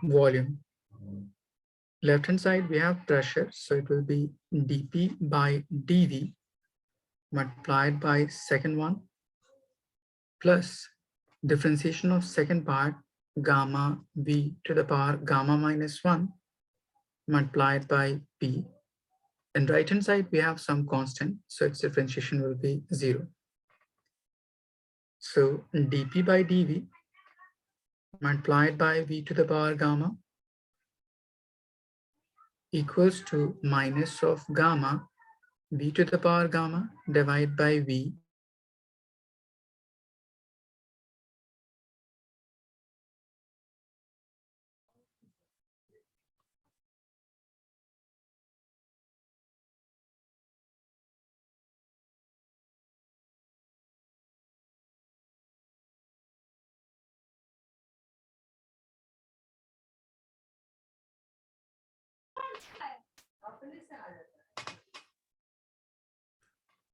volume. Left hand side we have pressure, so it will be dP by dV multiplied by second one plus differentiation of second part gamma V to the power gamma minus 1 multiplied by P. And right hand side we have some constant, so its differentiation will be 0. So dP by dV multiplied by V to the power gamma equals to minus of gamma V to the power gamma divided by V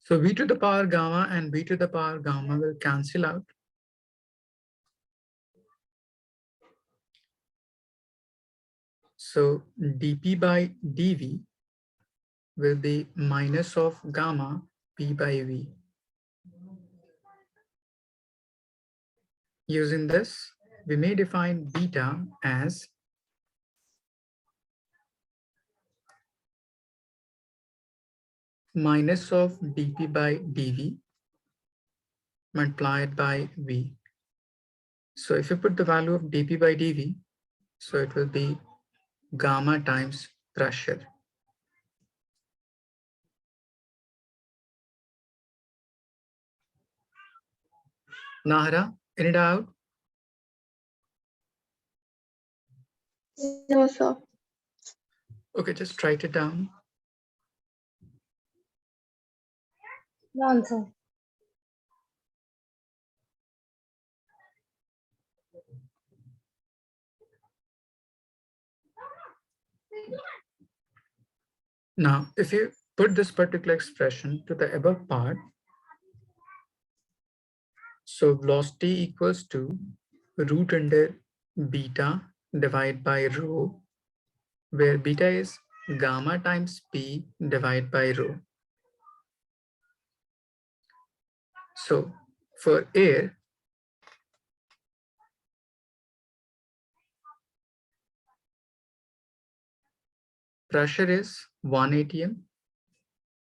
So V to the power gamma and V to the power gamma will cancel out. So dP by dV will be minus of gamma P by V. Using this, we may define beta as minus of dp by dv multiplied by v. So if you put the value of dp by dv, so it will be gamma times pressure. Nahara, any doubt? No, sir. Okay, just write it down. None, sir. Now, if you put this particular expression to the above part, so velocity equals to root under beta divided by rho, where beta is gamma times p divided by rho. So for air, pressure is 1 atm,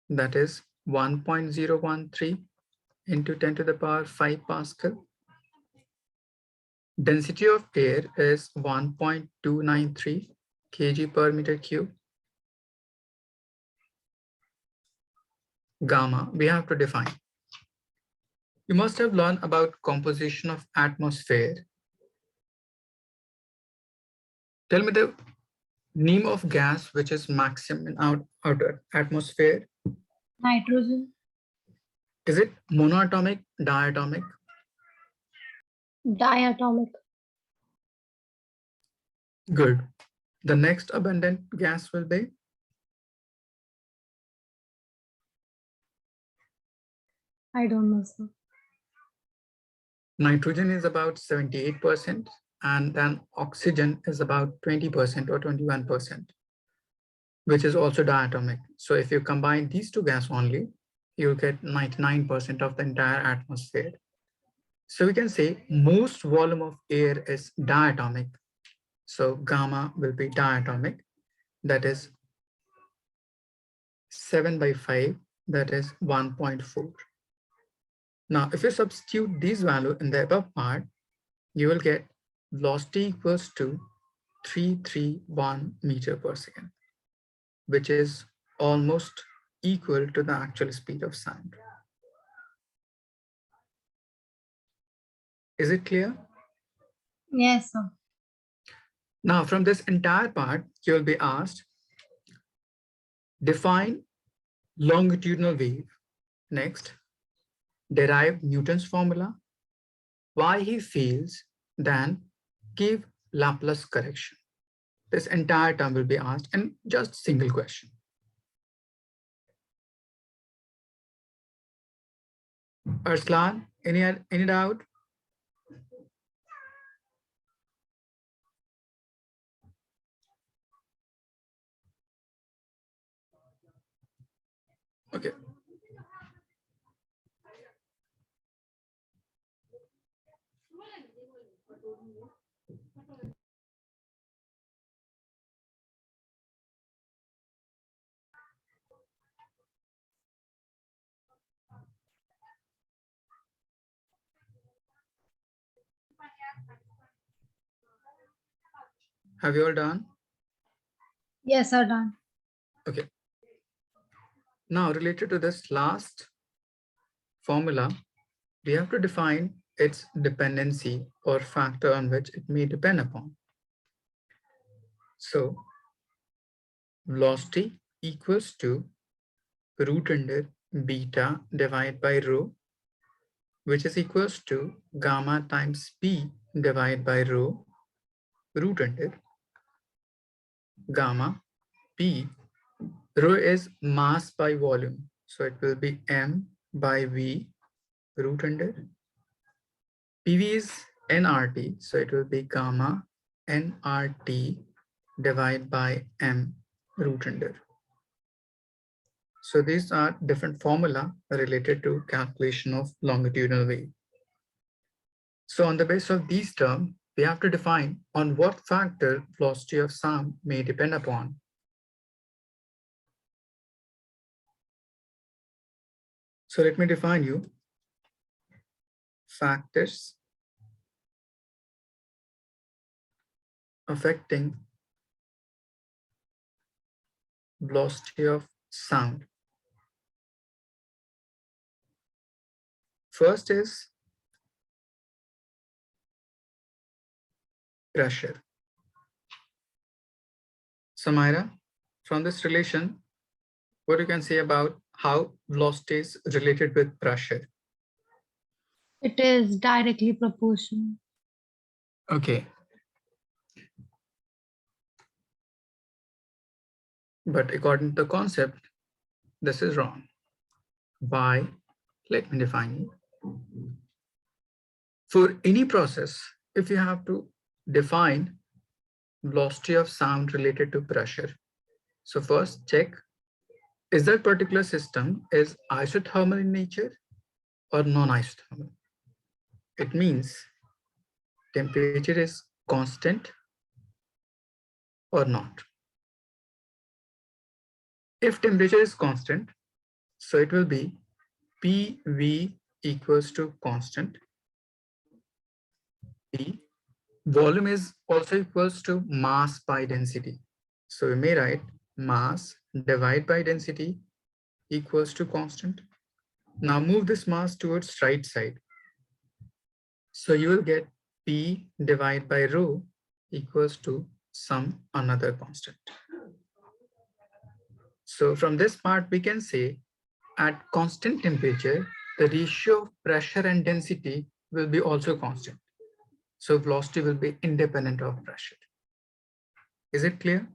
that is 1.013 into 10 to the power 5 Pascal. Density of air is 1.293 kg per meter cube. Gamma, we have to define. You must have learned about composition of atmosphere. Tell me the name of gas which is maximum in outer atmosphere. Nitrogen. Is it monoatomic, diatomic? Diatomic. Good. The next abundant gas will be I don't know, sir. nitrogen is about 78%, and then oxygen is about 20% or 21%, which is also diatomic. So if you combine these two gas only, you'll get 99% of the entire atmosphere. So we can say most volume of air is diatomic. So gamma will be diatomic, that is 7 by 5, that is 1.4. Now, if you substitute these value in the above part, you will get velocity equals to 331 meter per second, which is almost equal to the actual speed of sound. Is it clear? Yes, sir. Now, from this entire part, you will be asked, define longitudinal wave. Next, derive Newton's formula, why he fails, then give Laplace correction. This entire term will be asked in just single question. Arslan, any doubt? Okay. Have you all done? Yes, sir, done. Okay. Now, related to this last formula, we have to define its dependency or factor on which it may depend upon. So, velocity equals to root under beta divided by rho, which is equals to gamma times p divided by rho, root under gamma p. Rho is mass by volume, so it will be m by v, root under. PV is nRT, so it will be gamma nRT divided by m, root under. So these are different formula related to calculation of longitudinal wave. So on the basis of these terms, we have to define on what factor velocity of sound may depend upon. So let me define you factors affecting velocity of sound. First is pressure. Samira, from this relation, what you can say about how velocity is related with pressure? It is directly proportional. Okay. But according to the concept, this is wrong. Why? Let me define you. For any process, if you have to define velocity of sound related to pressure, so first check, is that particular system is isothermal in nature or non-isothermal? It means temperature is constant or not. If temperature is constant, so it will be PV equals to constant. P volume is also equals to mass by density. So we may write mass divided by density equals to constant. Now move this mass towards right side. So you will get P divided by rho equals to some another constant. So from this part, we can say at constant temperature, the ratio of pressure and density will be also constant. So velocity will be independent of pressure. Is it clear?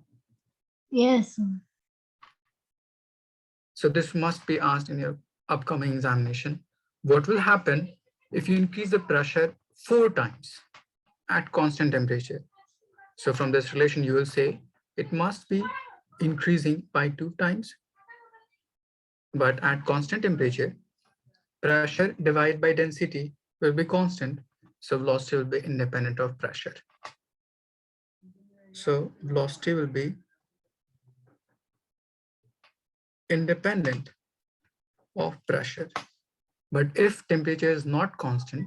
Yes, sir. So this must be asked in your upcoming examination. What will happen if you increase the pressure 4 times at constant temperature? So from this relation, you will say it must be increasing by 2 times, but at constant temperature, pressure divided by density will be constant. So velocity will be independent of pressure. So velocity will be independent of pressure. But if temperature is not constant,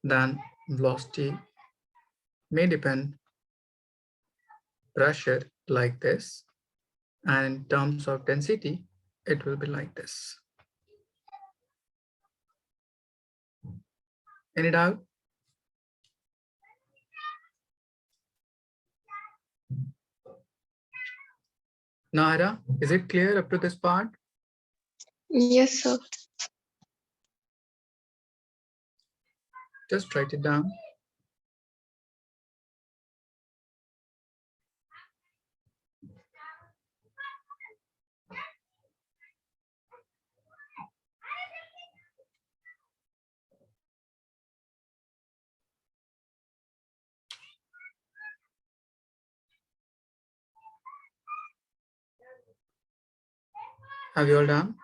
then velocity may depend pressure like this. And in terms of density, it will be like this. Any doubt? Nahara, is it clear up to this part? Yes, sir. Just write it down. Have you all done?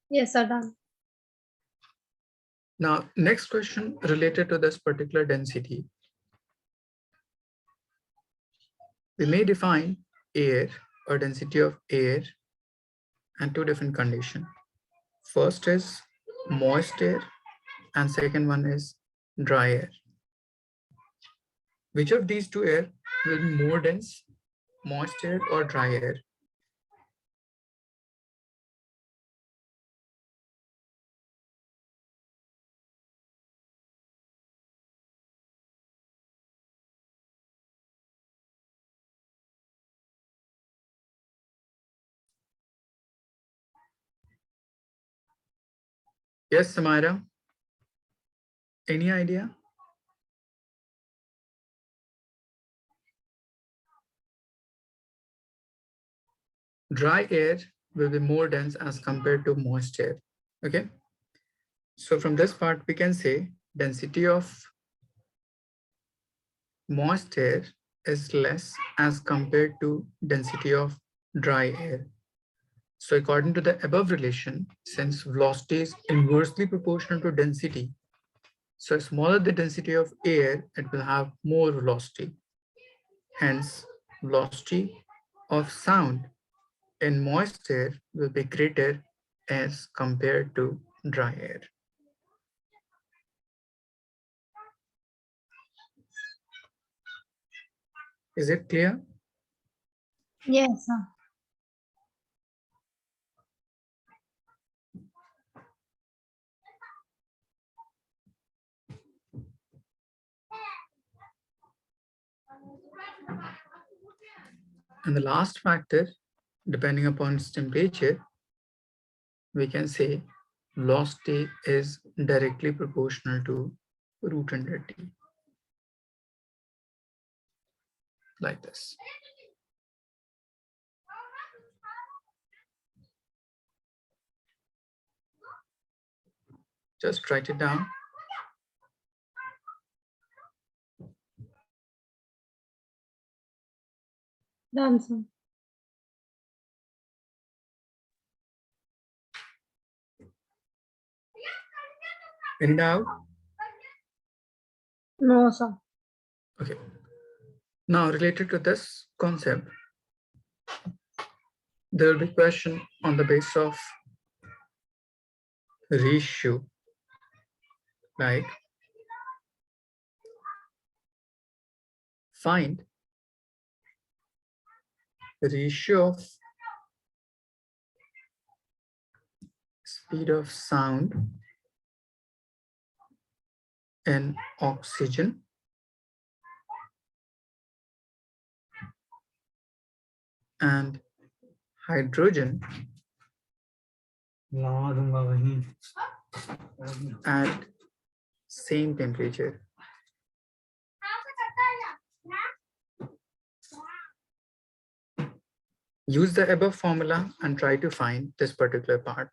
Yes, sir, done. Now, next question related to this particular density. We may define air or density of air and 2 different conditions. First is moist air and second one is dry air. Which of these 2 air will be more dense, moist air or dry air? Yes, Samira. Any idea? Dry air will be more dense as compared to moist air. Okay. So from this part, we can say density of moist air is less as compared to density of dry air. So according to the above relation, since velocity is inversely proportional to density, so smaller the density of air, it will have more velocity. Hence, velocity of sound in moist air will be greater as compared to dry air. Is it clear? Yes, sir. And the last factor, depending upon its temperature, we can say velocity is directly proportional to root under T, like this. Just write it down. Done, sir. Any doubt? No, sir. Okay. Now, related to this concept, there will be question on the basis of ratio, like find the ratio of speed of sound in oxygen and hydrogen at same temperature. Use the above formula and try to find this particular part.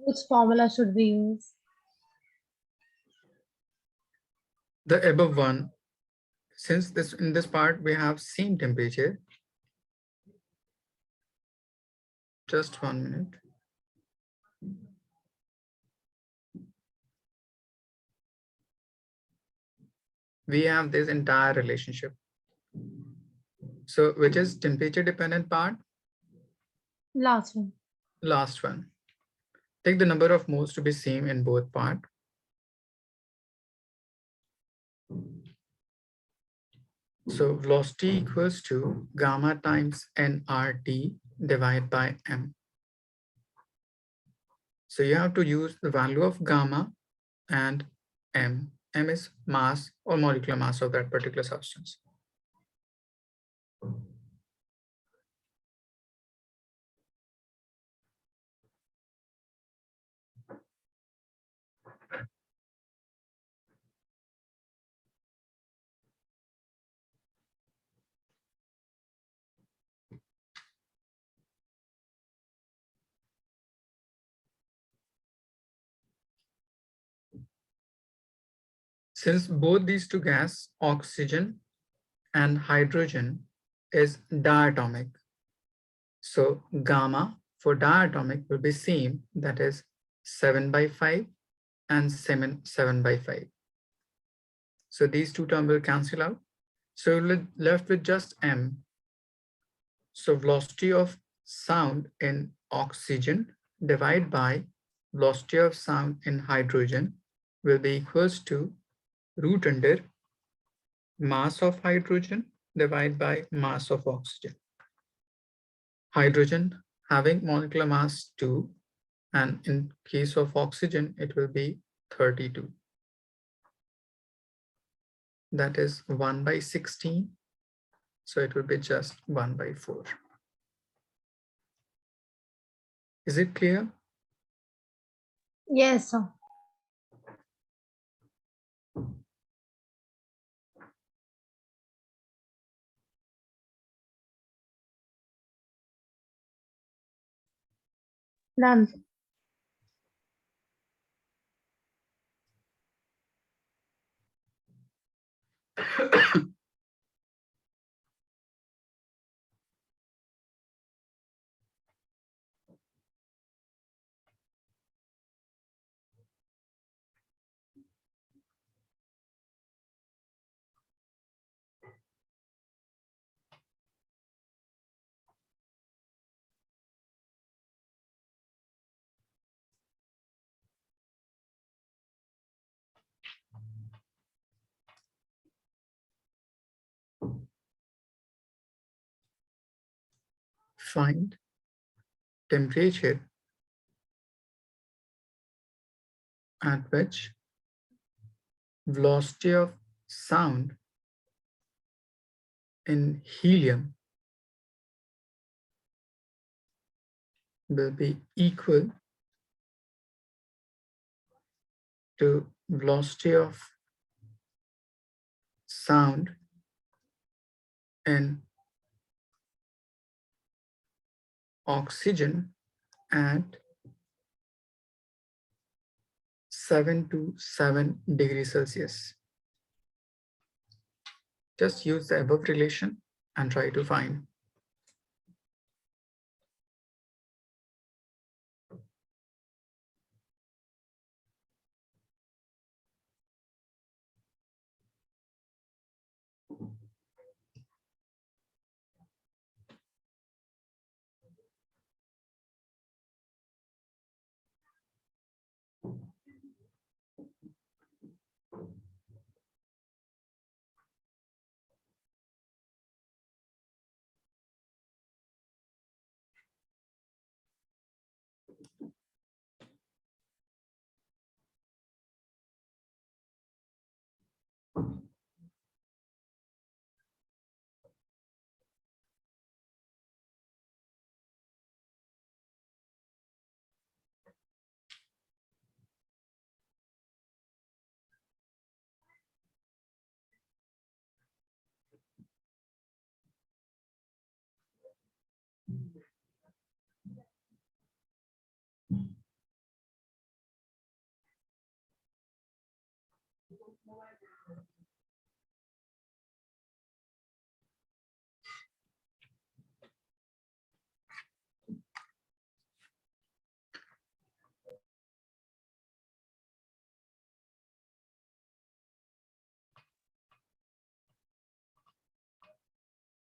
Which formula should we use? The above one, since this in this part we have same temperature. Just 1 minute. We have this entire relationship. So which is temperature dependent part? Last one. Last one. Take the number of moles to be same in both part. So velocity equals to gamma times nRT divided by m. So you have to use the value of gamma and m. M is mass or molecular mass of that particular substance. Since both these two gas, oxygen and hydrogen, is diatomic, so gamma for diatomic will be same, that is 7/5, and 7/5. So these two terms will cancel out. So we're left with just m. So velocity of sound in oxygen divided by velocity of sound in hydrogen will be equals to root under mass of hydrogen divided by mass of oxygen. Hydrogen having molecular mass 2, and in case of oxygen, it will be 32. That is 1/16. So it will be just 1/4. Is it clear? Yes, sir. Done. Find temperature at which velocity of sound in helium will be equal to velocity of sound in oxygen at 7 to 7 degrees Celsius. Just use the above relation and try to find.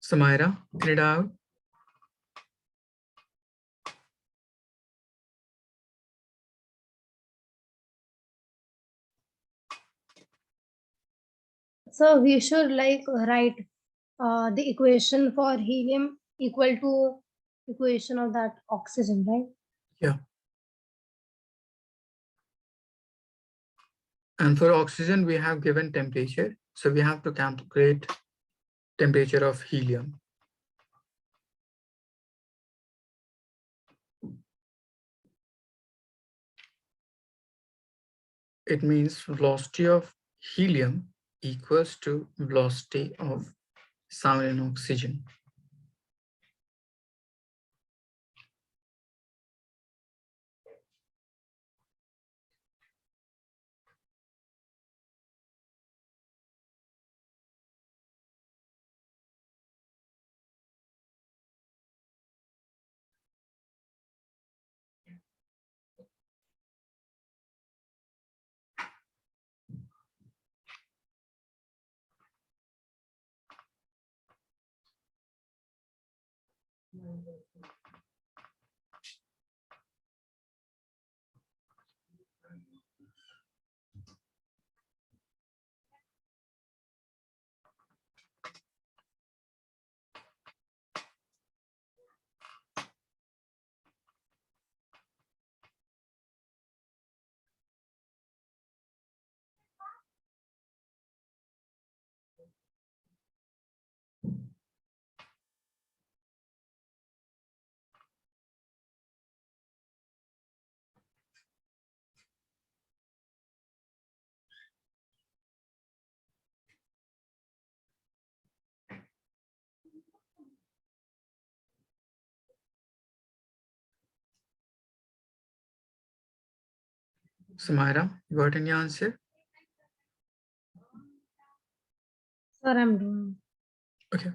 Samira, read out. So we should write the equation for helium equal to equation of that oxygen, right? Yeah. And for oxygen, we have given temperature. So we have to calculate temperature of helium. It means velocity of helium equals to velocity of sound in oxygen. Samira, you got any answer? Sir, I'm doing. Okay.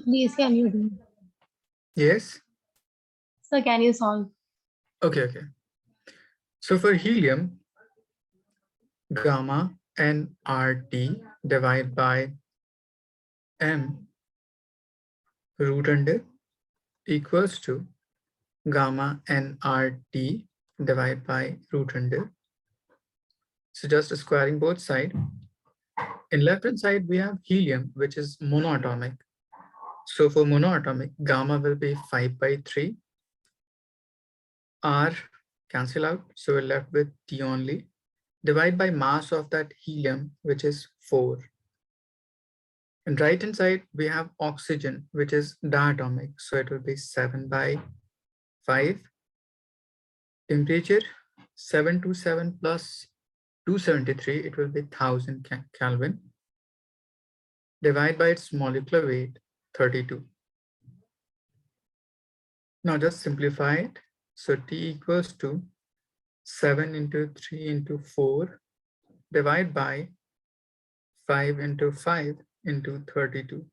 Please, can you do? Yes. Sir, can you solve? Okay. So for helium, gamma nRT divided by m root under equals to gamma nRT divided by root under. So just squaring both sides. In left hand side, we have helium, which is monoatomic. So for monoatomic, gamma will be 5 by 3. R cancel out. So we're left with T only. Divide by mass of that helium, which is 4. And right hand side, we have oxygen, which is diatomic. So it will be 7 by 5. Temperature 727 plus 273, it will be 1000 Kelvin. Divide by its molecular weight, 32. Now just simplify it. So T equals to 7 into 3 into 4, divide by 5 into 5 into 32,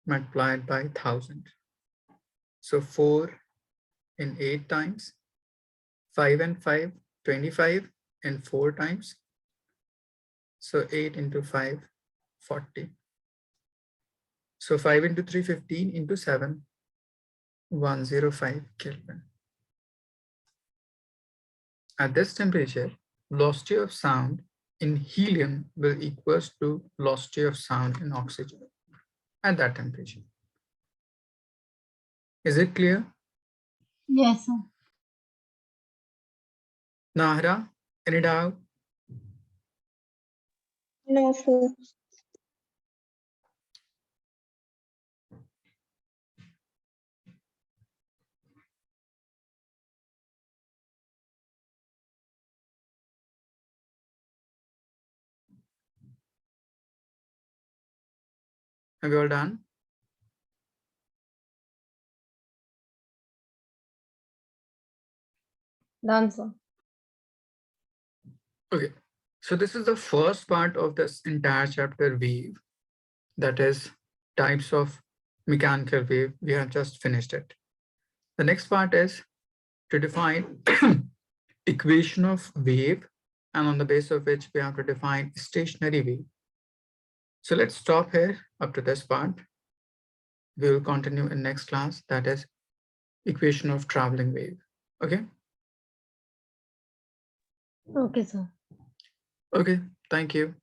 multiplied by 1000. So 4 in 8 times, 5 and 5, 25 and 4 times. So 8 into 5, 40. So 5 into 3, 15 into 7, 105 Kelvin. At this temperature, velocity of sound in helium will equals to velocity of sound in oxygen at that temperature. Is it clear? Yes, sir. Nahra, any doubt? No, sir. Have you all done? Done, sir. Okay. So this is the first part of this entire chapter wave, that is types of mechanical wave. We have just finished it. The next part is to define equation of wave, and on the basis of which we have to define stationary wave. So let's stop here up to this part. We will continue in next class, that is equation of traveling wave. Okay. Okay, sir. Okay, thank you.